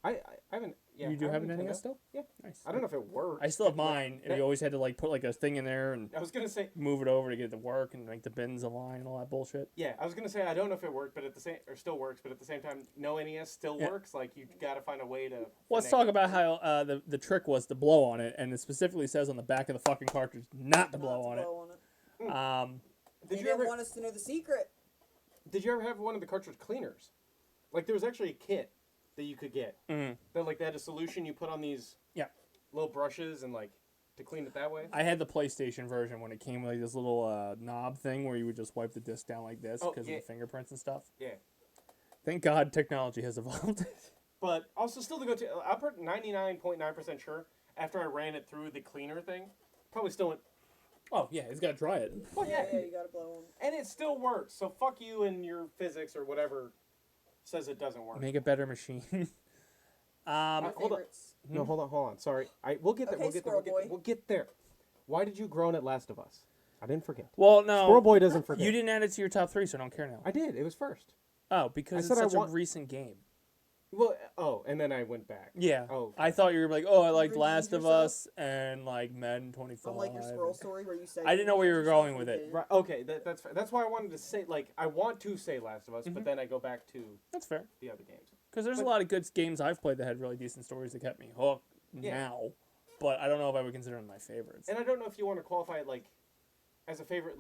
I haven't. Yeah, You do I have an Nintendo. NES still? Yeah. Nice. I don't know if it works. I still have mine, and That- you always had to like put like a thing in there and I was gonna say. move it over to get it to work and make the bins align and all that bullshit. Yeah, I was gonna say I don't know if it worked, but at the same or still works, but at the same time, no NES still Yeah. works. Like you got to find a way to. Let's connect talk it. about how the trick was to blow on it, and it specifically says on the back of the fucking cartridge not to blow on it. They Did you didn't ever? want us to know the secret. Did you ever have one of the cartridge cleaners? Like there was actually a kit that you could get. Mhm. That like they had a solution you put on these. Yeah. Little brushes and like to clean it that way. I had the PlayStation version when it came with like this little knob thing where you would just wipe the disc down like this Oh, because yeah. of the fingerprints and stuff. Yeah. Thank God technology has evolved. But also still to go to, I'm 99.9% sure after I ran it through the cleaner thing, probably still went, Oh yeah, it's got to dry it. well, yeah. Yeah, you gotta blow them. And it still works. So fuck you and your physics or whatever says it doesn't work. Make a better machine. My hold on. favorites. No, hold on. Sorry. We'll get there. Okay, We'll get there. squirrel boy. We'll get there. Why did you groan at Last of Us? I didn't forget. Well, no. Squirrel Boy doesn't forget. You didn't add it to your top 3, so I don't care now. I did. It was first. Oh, because it's such a recent game. Well, and then I went back. Yeah. Oh, okay. I thought you were like, oh, I liked redeemed Last of yourself? Us and like Madden 25. Unlike your squirrel story where you said I didn't know where you were going with it. Right. Okay. That's fair. That's why I wanted to say I want to say Last of Us, but then I go back to That's fair. the other games. Because there's a lot of good games I've played that had really decent stories that kept me hooked now, but I don't know if I would consider them my favorites. And I don't know if you want to qualify it as a favorite.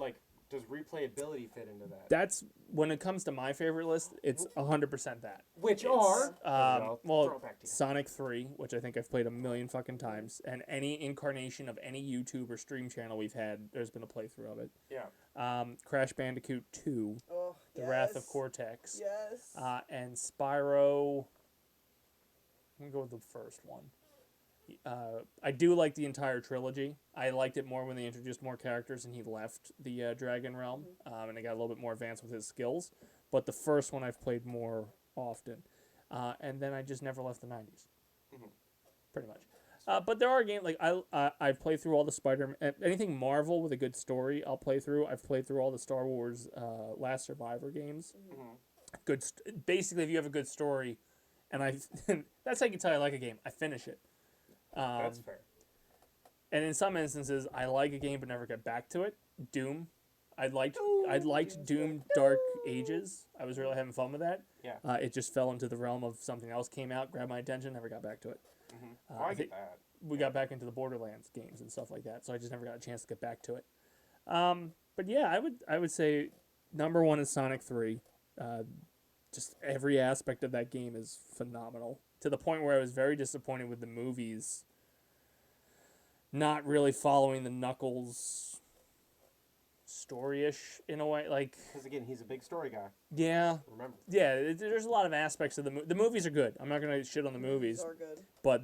Does replayability fit into that? That's when it comes to my favorite list. It's 100% that. Which Sonic 3, which I think I've played a million fucking times, and any incarnation of any YouTube or stream channel we've had, there's been a playthrough of it. Yeah. Crash Bandicoot 2, The Wrath of Cortex, Yes. and Spyro. I'm gonna go with the first one. I do like the entire trilogy. I liked it more when they introduced more characters and he left the Dragon Realm, and it got a little bit more advanced with his skills. But the first one I've played more often, and then I just never left the 90s, pretty much. But there are games I've played through all the Spider-Man, anything Marvel with a good story. I'll play through. I've played through all the Star Wars Last Survivor games. Basically, if you have a good story, and that's how you can tell I like a game. I finish it. That's fair. And in some instances, I like a game but never get back to it. Doom. I liked Doom Dark Ages. I was really having fun with that. Yeah. It just fell into the realm of something else came out, grabbed my attention, never got back to it. I get that. We got back into the Borderlands games and stuff like that, so I just never got a chance to get back to it. But yeah, I would say number 1 is Sonic 3. Just every aspect of that game is phenomenal. To the point where I was very disappointed with the movies not really following the Knuckles story-ish in a way. Because again, he's a big story guy. Yeah. Remember. Yeah, there's a lot of aspects of the movies are good. I'm not going to shit on the movies. Are good. But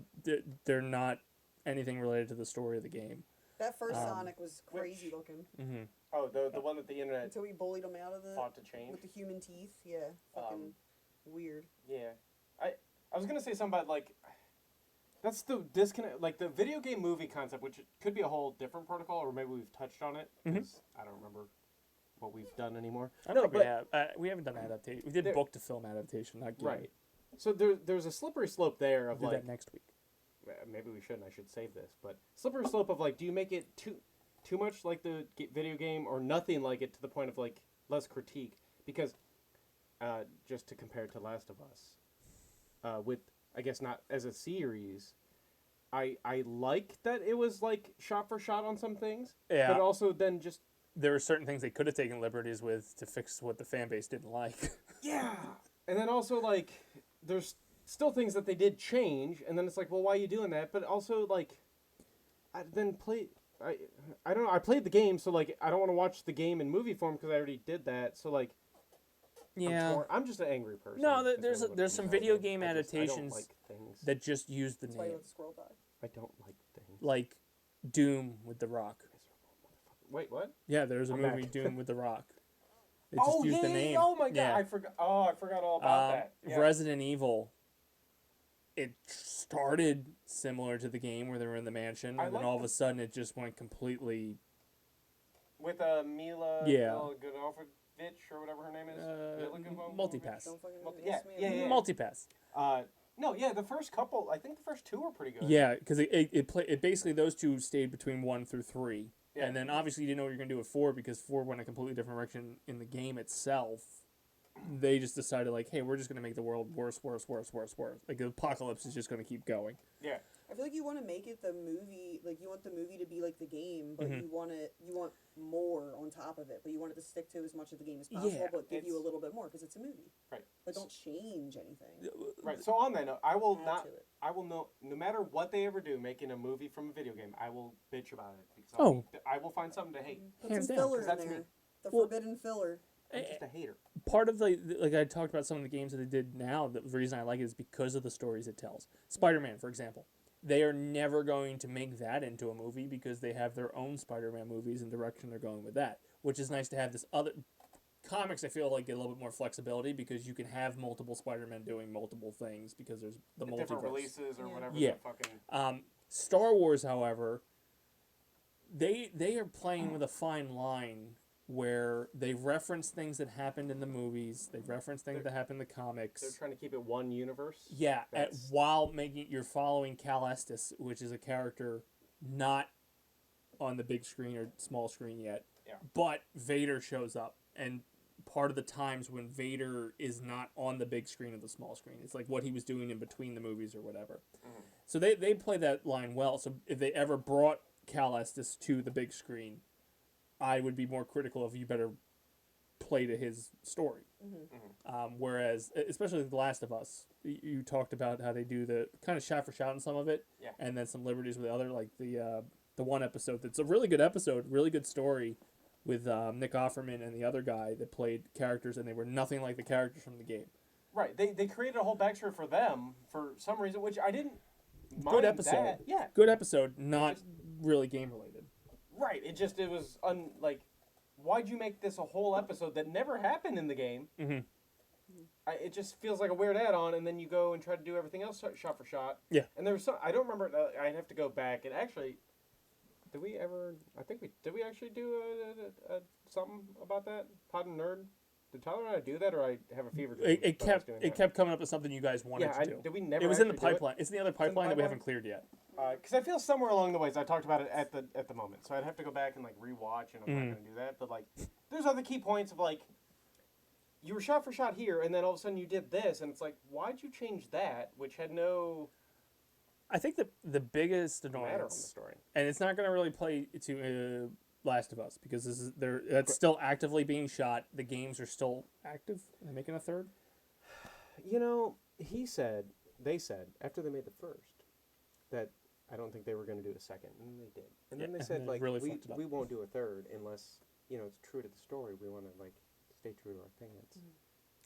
they're not anything related to the story of the game. That first Sonic was crazy looking. Mm-hmm. Oh, the one that the internet until we bullied him out of it. Fought to change with the human teeth. Yeah, fucking weird. Yeah, I was gonna say something about that's the disconnect, the video game movie concept, which could be a whole different protocol, or maybe we've touched on it because I don't remember what we've done anymore. I don't think we have. We haven't done adaptation. We did book to film adaptation, not game. Right. So there's a slippery slope there of we'll do that next week. Maybe we shouldn't. I should save this, but slippery slope of do you make it too much like the video game or nothing like it to the point of less critique? Because just to compare it to Last of Us, with I guess not as a series, I like that it was shot for shot on some things. Yeah. But also then just there were certain things they could have taken liberties with to fix what the fan base didn't like. Yeah. And then also there's still things that they did change, and then it's well, why are you doing that? But also I don't know. I played the game, so I don't want to watch the game in movie form because I already did that. So yeah, I'm just an angry person. No, there's some video game adaptations that just use the name. I don't like things. Like Doom with The Rock. Wait, what? Yeah, there's a movie Doom with The Rock. They just used the name. Oh my god, yeah. I forgot all about that. Yeah. Resident Evil. It started similar to the game where they were in the mansion, and then all of a sudden it just went completely. With Mila Jovovich or whatever her name is. Multipass. Yeah. Multipass. No, yeah, the first couple, I think the first 2 were pretty good. Yeah, because it basically those 2 stayed between 1 through 3, and then obviously you didn't know what you're gonna do with 4 because 4 went a completely different direction in the game itself. They just decided hey, we're just gonna make the world worse. The apocalypse is just gonna keep going. Yeah. I feel you want to make it the movie, you want the movie to be like the game, but you want more on top of it, but you want it to stick to as much of the game as possible, but give you a little bit more because it's a movie. Right. But don't change anything. Right. So on that note, I will no matter what they ever do, making a movie from a video game, I will bitch about it because I will find something to hate. Put some filler in there. The forbidden filler. I'm just a hater. Part of I talked about some of the games that they did now. The reason I like it is because of the stories it tells. Spider-Man, for example. They are never going to make that into a movie because they have their own Spider-Man movies and direction they're going with that, which is nice to have this other... Comics, I feel get a little bit more flexibility because you can have multiple Spider-Men doing multiple things because there's the multiverse. Different releases or whatever. Yeah. Star Wars, however, they are playing with a fine line where they reference things that happened in the movies, they reference things that happened in the comics. They're trying to keep it one universe. Yeah, while you're following Cal Estes, which is a character not on the big screen or small screen yet. Yeah. But Vader shows up, and part of the times when Vader is not on the big screen or the small screen, it's like what he was doing in between the movies or whatever. Mm-hmm. So they play that line well. So if they ever brought Cal Estes to the big screen, I would be more critical of you better play to his story. Mm-hmm. Whereas, especially The Last of Us, you talked about how they do the kind of shot for shot in some of it, and then some liberties with the other, like the one episode that's a really good episode, really good story with Nick Offerman and the other guy that played characters, and they were nothing like the characters from the game. Right. They created a whole backstory for them for some reason, which I didn't mind. Good episode. That. Yeah. Good episode, not really game related. Right. It was like, why'd you make this a whole episode that never happened in the game? Mm-hmm. It just feels like a weird add-on, and then you go and try to do everything else shot for shot. Yeah. And there was some, I don't remember, I'd have to go back, and actually, did we actually do something about that? Pod and Nerd? Did Tyler and I do that, or I have a fever dream? It kept coming up as something you guys wanted to do. Did we never? It was in the pipeline. It's in the other pipeline that we haven't cleared yet. Because I feel somewhere along the ways I talked about it at the moment, so I'd have to go back and like rewatch, and I'm not going to do that. But like, there's other key points of like, you were shot for shot here, and then all of a sudden you did this, and it's like, why'd you change that? Which had no. I think the biggest matter on the annoyance, story, and it's not going to really play to Last of Us because that's still actively being shot. The games are still active. Are they making a third? You know, they said after they made the first that I don't think they were going to do a second, and they did. And then they said like really we won't do a third unless it's true to the story. We want to like stay true to our thing.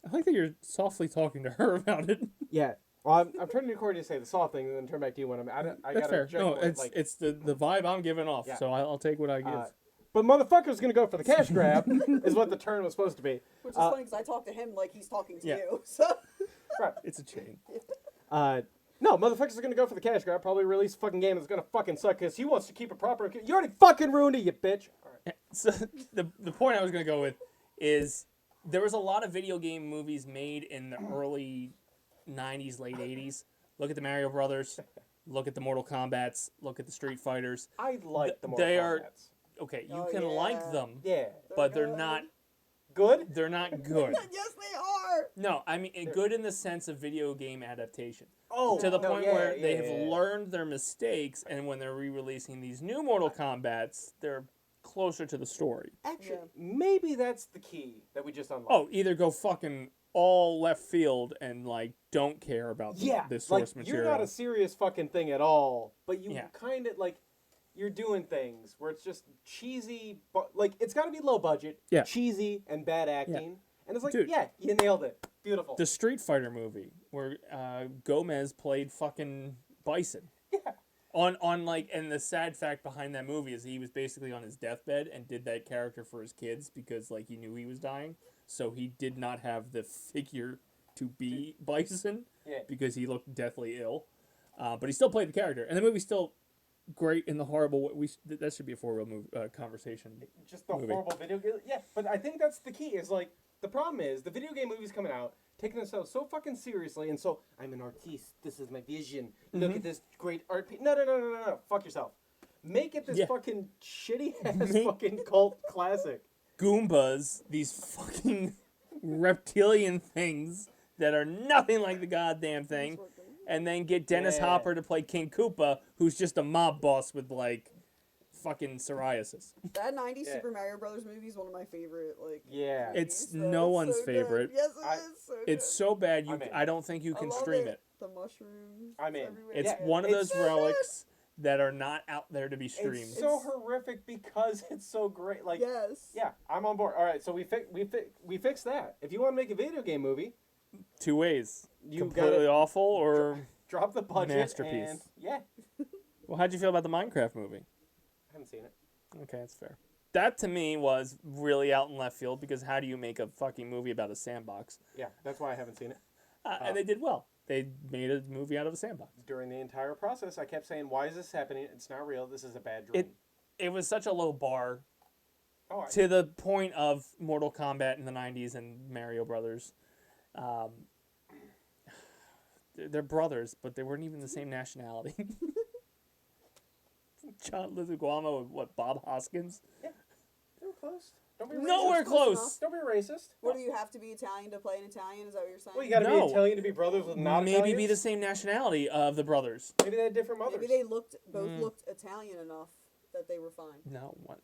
I like that you're softly talking to her about it. Yeah. Well, I'm turning to Cori to say the soft thing, and then turn back to you when I That's fair. No, it's the vibe I'm giving off, so I'll take what I give. But motherfucker's gonna go for the cash grab, is what the turn was supposed to be. Which is funny because I talk to him like he's talking to you. So. Right. It's a chain. No, motherfuckers are gonna go for the cash grab. Probably release a fucking game that's gonna fucking suck because he wants to keep it proper. You already fucking ruined it, you bitch. All right. So the point I was gonna go with is there was a lot of video game movies made in the early 90s, late 80s. Look at the Mario Brothers. Look at the Mortal Kombats. Look at the Street Fighters. I like the Mortal Kombats. Okay, you can like them. Yeah. But they're not good. They're not good. Yes, they are. No, I mean good in the sense of video game adaptation. Oh, to the point where they have learned their mistakes, and when they're re-releasing these new Mortal Kombats, they're closer to the story. Actually, maybe that's the key that we just unlocked. Oh, either go fucking all left field and like don't care about the source material. You're not a serious fucking thing at all, but you kind of like you're doing things where it's just cheesy, but like it's got to be low budget, cheesy and bad acting, and it's like, dude, you nailed it, beautiful. The Street Fighter movie where Gomez played fucking Bison. Yeah. On like, and the sad fact behind that movie is he was basically on his deathbed and did that character for his kids because like he knew he was dying. So he did not have the figure to be Bison because he looked deathly ill. But he still played the character. And the movie's still great in the horrible way. That should be a four-wheel conversation. Just the horrible video game. Yeah, but I think that's the key. Is like, the problem is the video game movies coming out, taking themselves so fucking seriously, and so, I'm an artiste. This is my vision. Look at this great art piece. No. Fuck yourself. Make it this fucking shitty-ass fucking cult classic. Goombas, these fucking reptilian things that are nothing like the goddamn thing, and then get Dennis Hopper to play King Koopa, who's just a mob boss with like fucking psoriasis. That 90s Super Mario Brothers movie is one of my favorite. It's no one's favorite. Yes, it is. So good. It's so bad I don't think you can stream it. The mushrooms. It's one of those relics that are not out there to be streamed. It's so horrific because it's so great. Like, yeah, I'm on board. All right, so we fixed that. If you want to make a video game movie, two ways: completely awful or drop the budget. Masterpiece. And, Well, how'd you feel about the Minecraft movie? I haven't seen it. Okay, that's fair. That to me was really out in left field because how do you make a fucking movie about a sandbox? Yeah, that's why I haven't seen it. And they did well. They made a movie out of a sandbox. During the entire process, I kept saying, "Why is this happening? It's not real. This is a bad dream." it was such a low bar Oh, to the point of Mortal Kombat in the 90s and Mario Brothers. They're brothers, but they weren't even the same nationality. John Leguizamo and what, Bob Hoskins? Yeah, they were close. Don't be Nowhere racist. close. Don't be racist. What do you have to be Italian to play an Italian? Is that what you're saying? Well, you got to be Italian to be brothers with not Maybe Italians? be the same nationality of the brothers. Maybe they had different mothers. Maybe they both looked Italian enough that they were fine. No, what?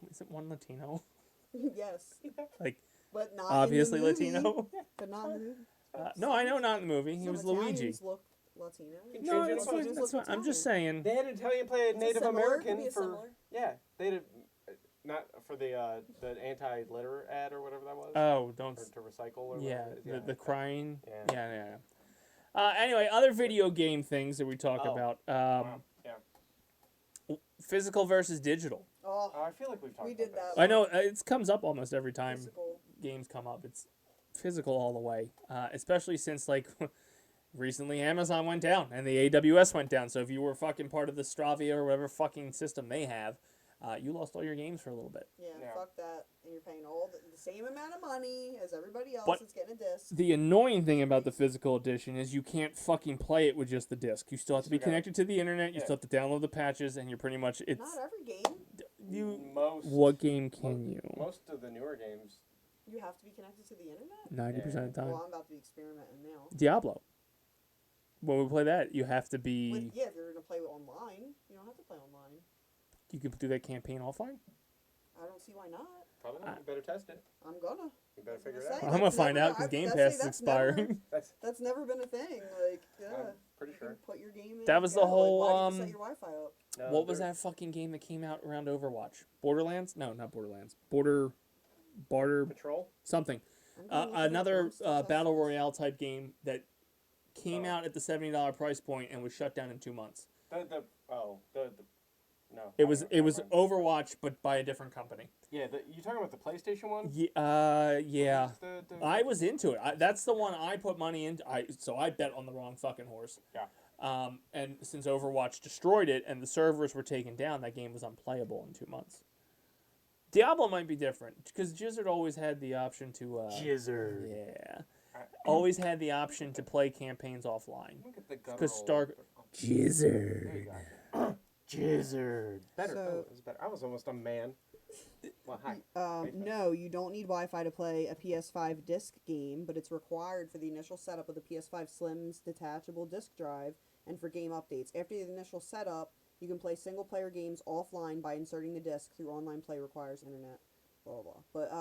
Isn't one Latino? Yes. Like, but not obviously in the movie, Latino. But not in the movie. No, I know not in the movie. He Some was Luigi. Italians look Latino. No, that's fine. That's fine. I'm just saying. They had an Italian play a Native American for similar. yeah. They had not for the anti-litter ad or whatever that was. Oh, don't. Or to recycle or Yeah, whatever it is. the crying. Yeah. Yeah. Anyway, other video game things that we talk about. Wow. Yeah. Physical versus digital. Oh, I feel like we've talked. we did that. I know it comes up almost every time Physical. games come up. It's physical all the way, especially since like recently Amazon went down and the AWS went down. So if you were fucking part of the Stravia or whatever fucking system they have, you lost all your games for a little bit. Yeah, fuck that. And you're paying all the same amount of money as everybody else But that's getting a disc. The annoying thing about the physical edition is you can't fucking play it with just the disc. You still have to be connected to the internet. You still have to download the patches, and you're pretty much Not every game. What game can you? Most of the newer games. You have to be connected to the internet? 90% of the time. Well, I'm about to be experimenting now. Diablo. When we play that, you have to be. If you're going to play online, you don't have to play online. You can do that campaign offline. I don't see why not. Probably not. You better test it. I'm gonna. You better figure it out. I'm gonna find out because Game Pass is expiring. That's never been a thing. Like, pretty sure. Put your game in. That was the whole. Why did you set your Wi-Fi up? What was that fucking game that came out around Overwatch? Borderlands? No, not Borderlands. Barter Patrol. Something. Another battle royale type game that came out at the $70 price point and was shut down in 2 months. No. It was Overwatch, but by a different company. Yeah, you talking about the PlayStation one? Yeah. I was into it. That's the one I put money into. So I bet on the wrong fucking horse. Yeah. And since Overwatch destroyed it and the servers were taken down, that game was unplayable in 2 months. Diablo might be different because Gizzard always had the option to. Gizzard. Yeah. Always had the option to play campaigns offline. Look at the Because Gizzard. There you go. Gizzard. Better. So- It was better. I was almost a man. Well, hi. No, you don't need Wi-Fi to play a PS5 disc game, but it's required for the initial setup of the PS5 Slim's detachable disc drive and for game updates. After the initial setup, you can play single-player games offline by inserting the disc through online play requires internet. Blah blah blah. But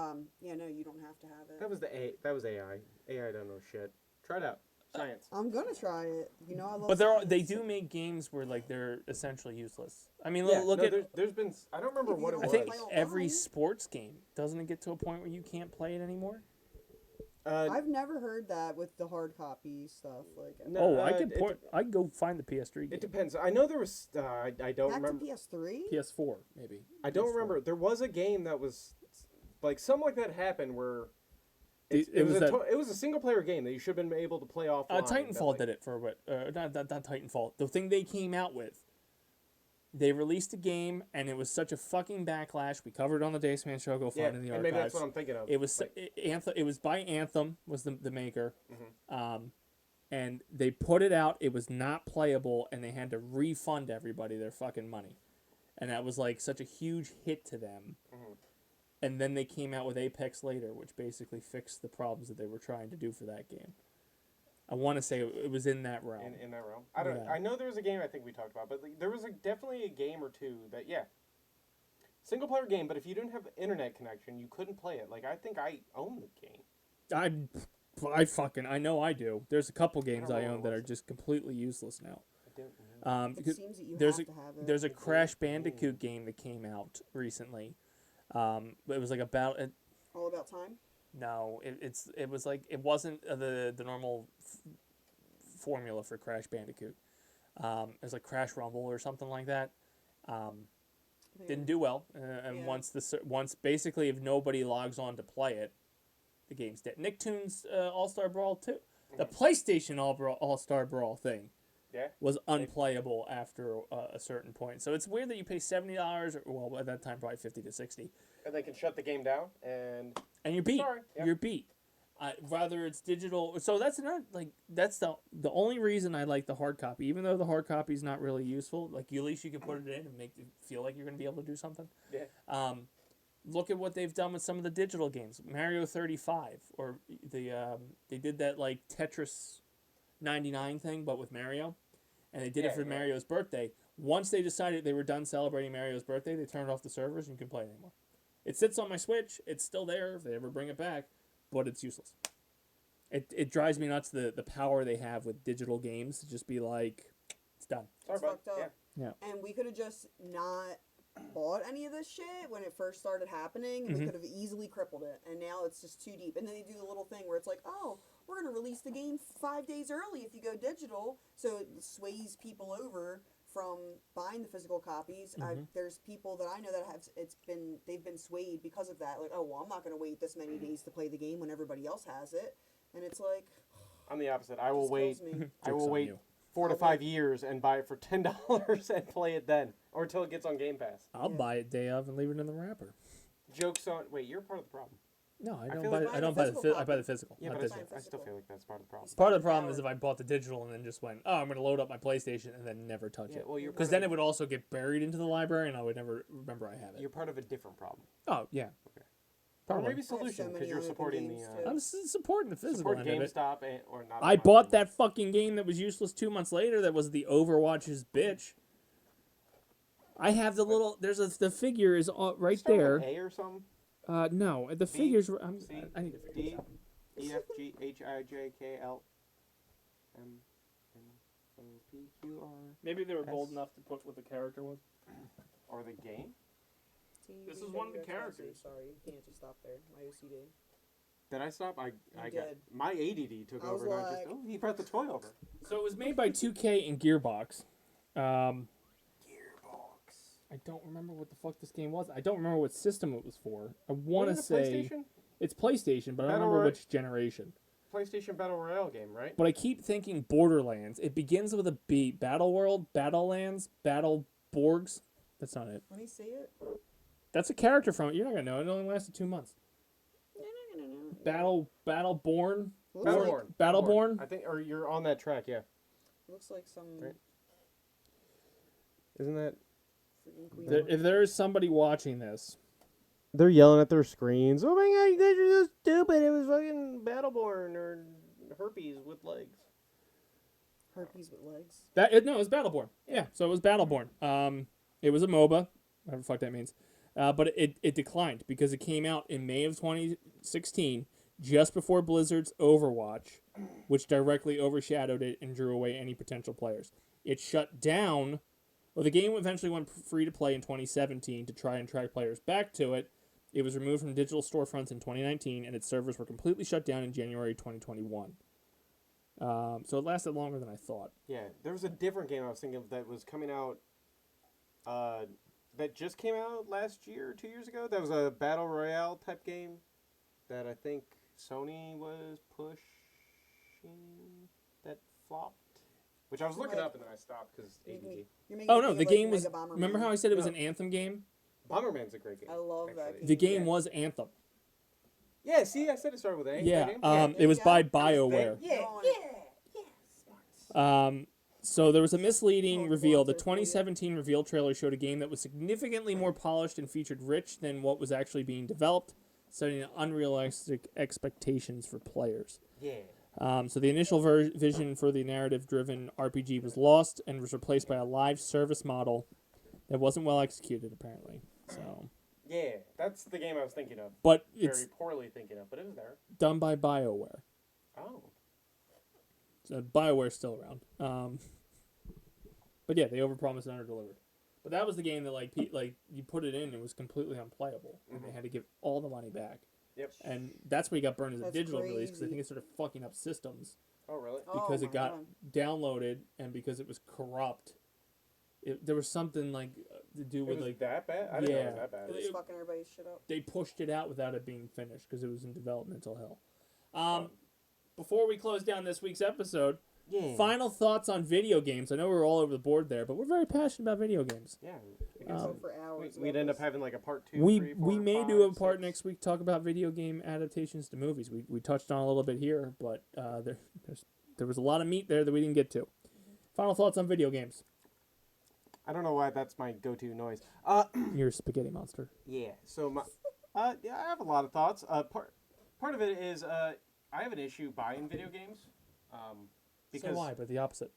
yeah, no, you don't have to have it. That was AI. AI don't know shit. Try it out. Science. I'm gonna try it. You know, I love. But they do make games where like they're essentially useless. I mean, look at. There's been. I don't remember what it was. I think every sports game doesn't it get to a point where you can't play it anymore? I've never heard that with the hard copy stuff. Like, I can go find the PS3 game. It depends. I know there was. I don't back remember. to PS3. PS4 maybe. I don't remember. There was a game that was like something like that happened where. It was a single player game that you should have been able to play offline. Titanfall did it for what? Not Titanfall. The thing they came out with. They released a game, and it was such a fucking backlash. We covered it on the Dace Man show. Go find it in the archives. Maybe that's what I'm thinking of. It was Anthem. It was by Anthem. Was the maker, and they put it out. It was not playable, and they had to refund everybody their fucking money, and that was like such a huge hit to them. And then they came out with Apex later, which basically fixed the problems that they were trying to do for that game. I want to say it was in that realm. In that realm. I don't know. I know there was a game I think we talked about, but there was definitely a game or two that, single player game, but if you didn't have internet connection, you couldn't play it. Like, I think I own the game. I know I do. There's a couple games I own that are just completely useless now. It seems that you there's have to have it. There's a Crash Bandicoot game that came out recently. It was like All About Time? No, it was like it wasn't the normal formula for Crash Bandicoot. It was like Crash Rumble or something like that. Didn't do well, and once basically if nobody logs on to play it, the game's dead. Nicktoons All Star Brawl 2, the PlayStation All Star Brawl thing, was unplayable after a certain point. So it's weird that you pay $70, or, well, at that time probably 50 to 60, And they can shut the game down, and you're beat. Sorry. Yep. You're beat. Rather it's digital. So that's not that's the only reason I like the hard copy, even though the hard copy is not really useful. Like at least you can put it in and make it feel like you're going to be able to do something. Yeah. Look at what they've done with some of the digital games. Mario 35, or they did that like Tetris 99 thing, but with Mario, and they did it for Mario's birthday. Once they decided they were done celebrating Mario's birthday, they turned off the servers and you can play it anymore. It sits on my Switch. It's still there if they ever bring it back, but it's useless. It drives me nuts the power they have with digital games to just be like, it's done. It's fucked up. Yeah. And we could have just not bought any of this shit when it first started happening, and we could have easily crippled it. And now it's just too deep. And then they do the little thing where it's like, oh, we're going to release the game 5 days early if you go digital, so it sways people over from buying the physical copies. There's people that I know that they've been swayed because of that. Like, oh, well, I'm not going to wait this many days to play the game when everybody else has it. And it's like, I'm the opposite. I will wait. I will Joke's on wait you. 4 to 5 years and buy it for $10 and play it then, or until it gets on Game Pass. I'll buy it day of and leave it in the wrapper. Jokes on. Wait, you're part of the problem. No, I feel don't like buy. I don't buy the. I buy the physical. Yeah, not but digital. I still feel like that's part of the problem. Part of the problem is if I bought the digital and then just went, oh, I'm going to load up my PlayStation and then never touch it. Well, because then it would also get buried into the library and I would never remember I have it. You're part of a different problem. Oh yeah. Okay. Or Probably. maybe solution because you're supporting the. I'm supporting the physical end of it. GameStop or not. I bought that fucking game that was useless 2 months later. That was the Overwatch's bitch. I have the little. The figure is right Start there. with A or something. No, the figures. C, I need to figure D, this out. E, F, G, H, I, J, K, L, M, N, O, P, Q, R. Maybe they were bold S. enough to put what the character was. Or the game. This is one of the characters. Sorry, you can't just stop there. My OCD. Did I stop? I got did. my ADD took I was over. And I like- just he brought the toy over. So it was made by 2K and Gearbox. Gearbox. I don't remember what the fuck this game was. I don't remember what system it was for. I want to say PlayStation? it's PlayStation, but I don't Battle remember Roy- which generation. PlayStation Battle Royale game, right? But I keep thinking Borderlands. It begins with a B. Battle World, Battlelands, Battleborgs. That's not it. Let me see it. That's a character from it. You're not gonna know. It only lasted 2 months. Battleborn. Battleborn. I think, or you're on that track, yeah. Looks like some Right. Isn't that? freaking Queen. If there is somebody watching this, They're yelling at their screens. Oh my god, you guys are so stupid. It was fucking Battleborn or herpes with legs. Herpes with legs. it was Battleborn. Yeah, so it was Battleborn. It was a MOBA, whatever the fuck that means. But it declined because it came out in May of 2016, just before Blizzard's Overwatch, which directly overshadowed it and drew away any potential players. It shut down. Well, the game eventually went free to play in 2017 to try and attract players back to it. It was removed from digital storefronts in 2019, and its servers were completely shut down in January 2021. So it lasted longer than I thought. Yeah, there was a different game I was thinking of that was coming out. That just came out last year or 2 years ago. That was a battle royale type game that I think Sony was pushing. That flopped. Which I was looking up and then I stopped because ADD. Oh no, the game was. Remember how I said it was an Anthem game? Bomberman's a great game. I love that game. The game was Anthem. Yeah, see, I said it started with A. Yeah, it was by BioWare. Yeah. So there was a misleading reveal. The 2017 reveal trailer showed a game that was significantly more polished and featured rich than what was actually being developed, setting unrealistic expectations for players. Yeah. So the initial vision for the narrative-driven RPG was lost and was replaced by a live service model that wasn't well executed, apparently. So. Yeah, that's the game I was thinking of. But very it's poorly thinking of, but it was there. done by BioWare. Oh. So BioWare's still around. But yeah, they overpromised and underdelivered. But that was the game that like you put it in and it was completely unplayable, and they had to give all the money back. Yep. And that's where he got burned as a That's digital release because I crazy. think it started fucking up systems Oh, really? because Oh it my got God. downloaded and because it was corrupt. There was something like to do It with was like that bad? I didn't know it was yeah. that bad. It was fucking everybody's shit up. They pushed it out without it being finished because it was in developmental hell. Before we close down this week's episode, Yeah. Final thoughts on video games. I know we're all over the board there, but we're very passionate about video games. Yeah. For hours We'd end up having like a part 2, We 3, 4, we may 5, do a part 6. next week talk about video game adaptations to movies. We touched on a little bit here, but there was a lot of meat there that we didn't get to. Final thoughts on video games. I don't know why that's my go-to noise. You're a spaghetti monster. Yeah. So my yeah, I have a lot of thoughts. Part of it is I have an issue buying video games. Because so why? But the opposite.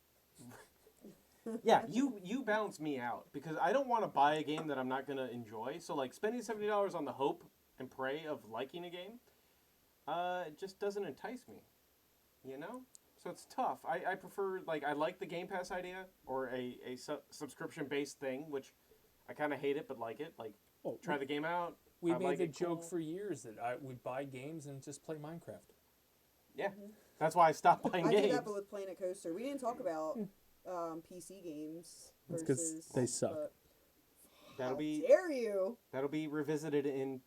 yeah, you balance me out because I don't want to buy a game that I'm not gonna enjoy. So like spending $70 on the hope and pray of liking a game, it just doesn't entice me. You know, so it's tough. I prefer I like the Game Pass idea or a subscription based thing, which I kind of hate it but like it. Try the game out. We I made like the it, joke cool. for years that we buy games and just play Minecraft. Yeah, that's why I stopped buying games. I did that, but with Planet Coaster, we didn't talk about PC games because they suck. That'll be dare you? That'll be revisited in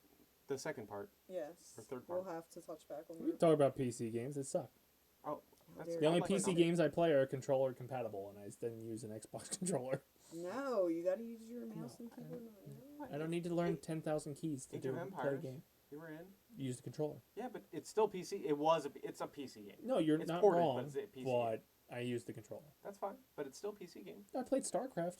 the second part. Yes. Or third part. We'll have to touch back on We that. talk about PC games. They suck. Oh, that's The only PC games I play are controller compatible, and I then use an Xbox controller. No, you gotta use your mouse and keyboard. No. I don't need to learn 10,000 keys to Age of play a Empires. game. You were in. Use the controller. Yeah, but it's still PC. It's a PC game. No, you're it's not ported, wrong. But it's a PC But game. I use the controller. That's fine, but it's still a PC game. I played StarCraft.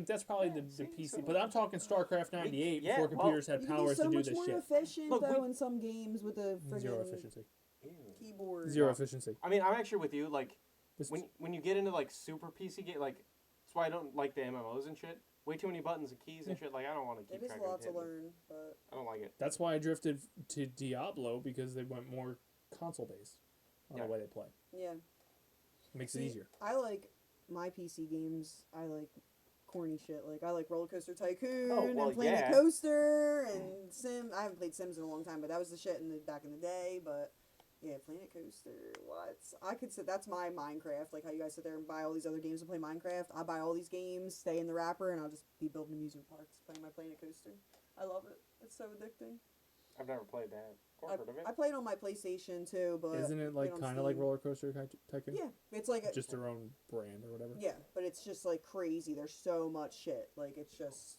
That's probably the PC. But I'm talking StarCraft 98 yeah, before computers You had can powers be so to do much this more shit. efficient Look, though in some games with the Zero friggin' efficiency. keyboard. Zero efficiency. I mean, I'm actually with you. This- When you get into super PC game, that's why I don't like the MMOs and shit. Way too many buttons and keys and shit. I don't want to keep It is track a lot of to it. learn, but I don't like it. That's why I drifted to Diablo because they went more console based on the way they play. yeah. Makes it See, easier. I like my PC games. I like corny shit. I like Roller Coaster Tycoon and Planet yeah. Coaster and Sim. I haven't played Sims in a long time, but that was the shit back in the day. But yeah, Planet Coaster. What? I could say that's my Minecraft. Like how you guys sit there and buy all these other games to play Minecraft. I buy all these games, stay in the wrapper, and I'll just be building amusement parks, playing my Planet Coaster. I love it. It's so addicting. I've never played that. Or heard of it. I played on my PlayStation too, but Isn't it played on kind of like Steam. Roller Coaster Tycoon? Yeah, it's like Just their own brand or whatever. yeah, but it's just crazy. There's so much shit. It's just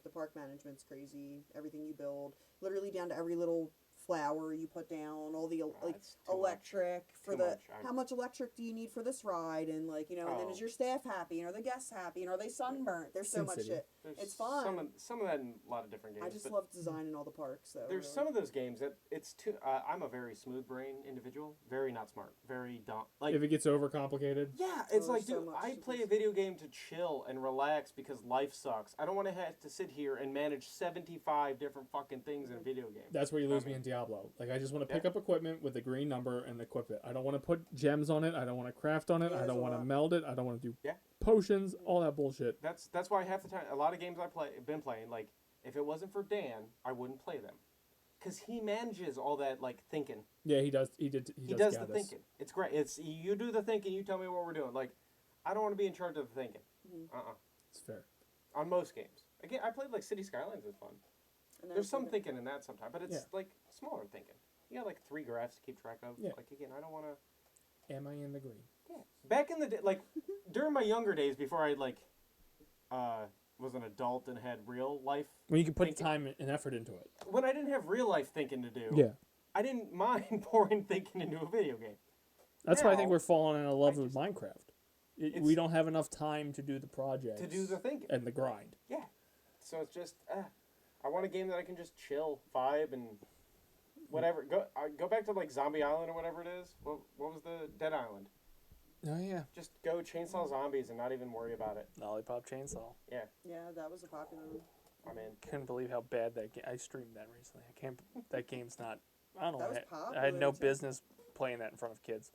the park management's crazy. Everything you build, literally down to every little flower you put down, all the That's too electric for Too the much. how much electric do you need for this ride, and and then Oh. is your staff happy, and are the guests happy, and are they sunburnt? There's so Sin much City. shit. There's It's fun. Some of that in a lot of different games. I just but love designing all the parks. So there's some of those games that it's too. I'm a very smooth brain individual. Very not smart. Very dumb. If it gets overcomplicated. Yeah, it's there's so dude, much I to play this. a video game to chill and relax because life sucks. I don't want to have to sit here and manage 75 different fucking things in a video game. That's where you lose me in Diablo. I just want to pick Yeah. up equipment with the green number and equip it. I don't want to put gems on it. I don't want to craft on it. Yeah, I there's don't a want to lot. meld it. I don't want to do Yeah. potions, all that bullshit. That's why half the time, a lot of games been playing, if it wasn't for Dan, I wouldn't play them. Because he manages all that, thinking. Yeah, he does. He does the Gaddis. thinking. It's great. It's you do the thinking, you tell me what we're doing. I don't want to be in charge of the thinking. It's fair. On most games. Again, I played City Skylines was fun. And There's some thinking in that sometimes, but it's smaller thinking. You got 3 graphs to keep track of. Yeah. Again, I don't want to. Am I in the green? Yeah. Back in the day, during my younger days, before I was an adult and had real life. When you can put thinking, time and effort into it. When I didn't have real life thinking to do. Yeah. I didn't mind pouring thinking into a video game. That's why I think Now, we're falling in love with Minecraft. We don't have enough time to do the project. To do the thinking. And the grind. Yeah. So it's just, I want a game that I can just chill, vibe, and whatever. Go back to Zombie Island or whatever it is. What was the Dead Island? Oh, yeah. Just go chainsaw zombies and not even worry about it. Lollipop Chainsaw. Yeah. Yeah, that was a popular one. I'm in. Couldn't believe how bad that game. I streamed that recently. I can't. That game's not. I don't know. That was I had no popular, too. business playing that in front of kids.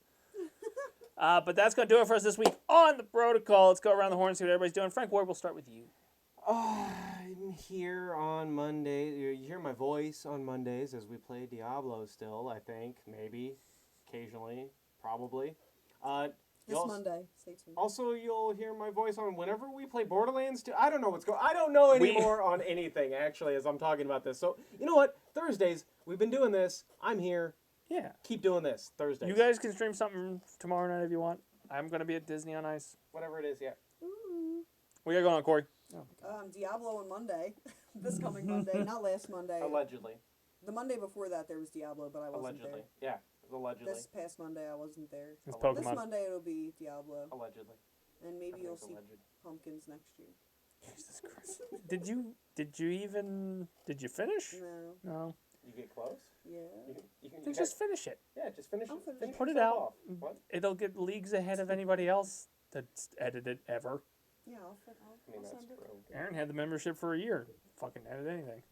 But that's gonna do it for us this week on the protocol. Let's go around the horn and see what everybody's doing. Frank Ward, we'll start with you. I'm here on Monday. You hear my voice on Mondays as we play Diablo still, I think. Maybe. Occasionally. Probably. This Monday. Stay tuned. Also, you'll hear my voice on whenever we play Borderlands 2. I don't know what's going on. I don't know anymore on anything, actually, as I'm talking about this. So, you know what? Thursdays, we've been doing this. I'm here. Yeah. Keep doing this. Thursdays. You guys can stream something tomorrow night if you want. I'm going to be at Disney on Ice. Whatever it is, yeah. Ooh. What you got going on, Corey? Diablo on Monday. This coming Monday, not last Monday. Allegedly. The Monday before that, there was Diablo, but I wasn't Allegedly. there. Yeah, it was allegedly. This past Monday, I wasn't there. It's Pokemon. This Monday, it'll be Diablo. Allegedly. And maybe you'll see alleged. pumpkins next year. Jesus Christ. Did you finish? No. No. You get close? Yeah. Then just finish it. Yeah, just finish it. Finish Put it yourself out. off. What? It'll get leagues ahead of anybody else that's edited ever. Yeah, I'll send it. Aaron had the membership for a year. Fucking edit anything.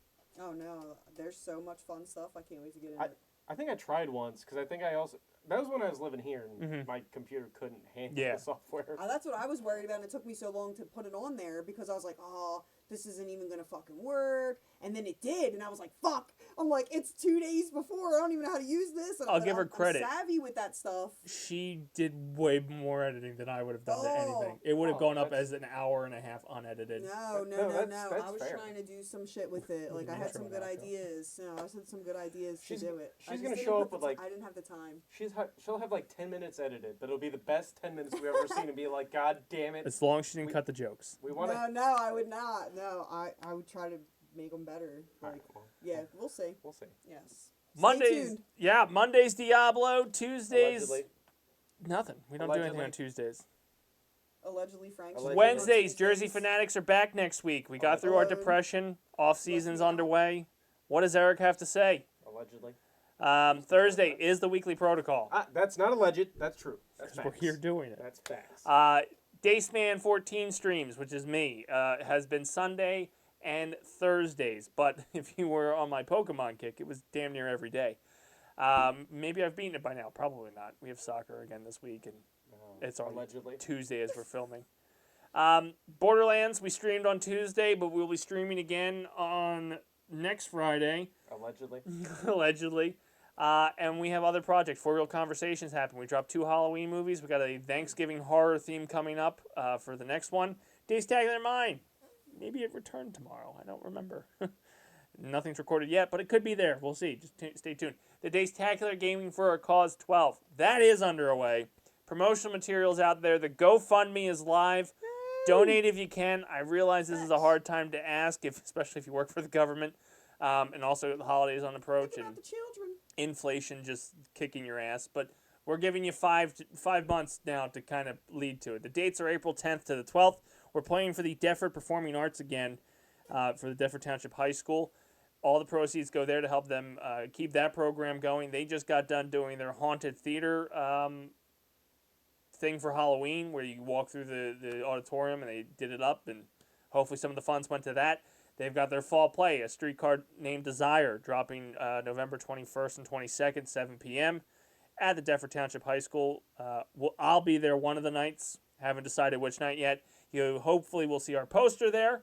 Oh no, there's so much fun stuff. I can't wait to get in it. I think I tried once because I think I also that was when I was living here and my computer couldn't handle the software. That's what I was worried about, and it took me so long to put it on there because I was like, oh, this isn't even gonna fucking work. And then it did, and I was like, fuck. I'm like, it's 2 days before. I don't even know how to use this. And I'll give her credit. I'm savvy with that stuff. She did way more editing than I would have done to anything. It would have gone up as an hour and a half unedited. No. That's I was fair. trying to do some shit with it. Like, I had some good ideas. No, I had some good ideas to do it. She's gonna show up with like. I didn't have the time. She'll have like 10 minutes edited, but it'll be the best 10 minutes we've ever seen and be like, God damn it. As long as she didn't cut the jokes. We want to. No, I would not. No, I would try to make them better. Like, yeah, we'll see. We'll see. Yes. Mondays Diablo, Tuesdays Allegedly. nothing. We don't do anything on Tuesdays. Allegedly, Frank. Wednesdays, Jersey Fanatics are back next week. We got through our depression. Off season's underway. What does Eric have to say? Allegedly. Thursday is the weekly protocol. That's not alleged. That's true. That's facts. We're here doing it. That's facts. Dace Man 14 streams, which is me, has been Sunday and Thursdays. But if you were on my Pokemon kick, it was damn near every day. Maybe I've beaten it by now. Probably not. We have soccer again this week, and it's on Tuesday as we're filming. Borderlands, we streamed on Tuesday, but we'll be streaming again on next Friday. Allegedly. Allegedly. And we have other projects. For Real Conversations happen. We dropped 2 Halloween movies. We got a Thanksgiving horror theme coming up for the next one. Days Tagging Mine. Maybe it returned tomorrow. I don't remember. Nothing's recorded yet, but it could be there. We'll see. Just stay tuned. The Daystacular Gaming for a Cause 12. That is underway. Promotional materials out there. The GoFundMe is live. Donate if you can. I realize this is a hard time to ask, especially if you work for the government. And also the holidays on approach and the children. Inflation just kicking your ass. But we're giving you 5 months now to kind of lead to it. The dates are April 10th to the 12th. We're playing for the Defford Performing Arts again for the Defford Township High School. All the proceeds go there to help them keep that program going. They just got done doing their haunted theater thing for Halloween, where you walk through the auditorium, and they did it up, and hopefully some of the funds went to that. They've got their fall play, A Streetcar Named Desire, dropping November 21st and 22nd, 7 p.m. at the Defford Township High School. I'll be there one of the nights. Haven't decided which night yet. You hopefully will see our poster there,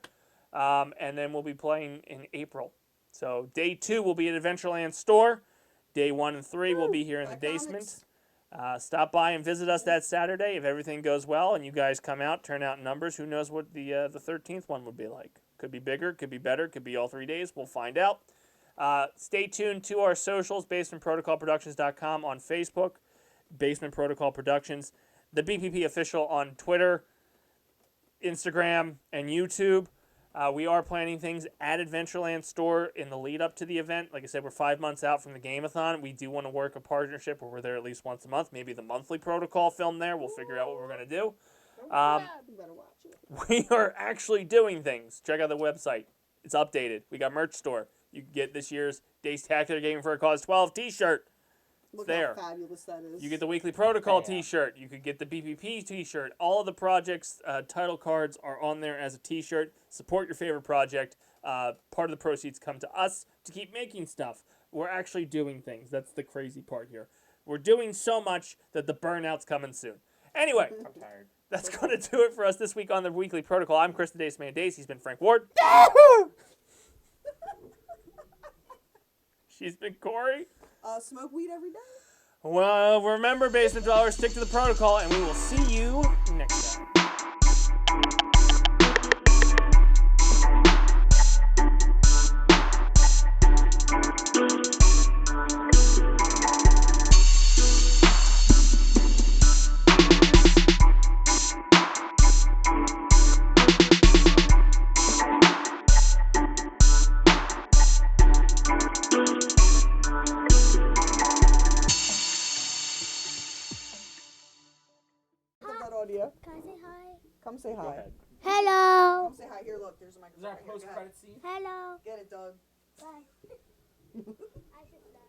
and then we'll be playing in April. So day 2 will be at Adventureland Store. Day 1 and 3 will be here in the basement. Stop by and visit us that Saturday. If everything goes well and you guys come out, turn out numbers, who knows what the 13th one would be like. Could be bigger, could be better, could be all 3 days. We'll find out. Stay tuned to our socials, basementprotocolproductions.com on Facebook, Basement Protocol Productions, the BPP Official on Twitter, Instagram, and YouTube. We are planning things at Adventureland Store in the lead up to the event. Like I said, we're 5 months out from the Game-a-thon. We do want to work a partnership where we're there at least once a month. Maybe the monthly protocol film there. We'll figure out what we're going to do. You better watch it. We are actually doing things. Check out the website. It's updated. We got merch store. You can get this year's Daystacular Gaming for a Cause 12 t-shirt. Look there. how fabulous that is. You get the Weekly Protocol t-shirt. You could get the BPP t-shirt. All of the projects' title cards are on there as a t-shirt. Support your favorite project. Part of the proceeds come to us to keep making stuff. We're actually doing things. That's the crazy part here. We're doing so much that the burnout's coming soon. Anyway, I'm tired. That's going to do it for us this week on the Weekly Protocol. I'm Chris the Dace Man Dace. He's been Frank Ward. She's been Cori. Smoke weed every day. Well, remember, Basement Dwellers, stick to the protocol, and we will see you next time. you? Can I say hi? Come say hi. Go ahead. Hello. Come say hi. Here, look. There's a microphone. Is that a right here. Go ahead. post-credit scene? Hello. Get it, Doug. Bye. I should start.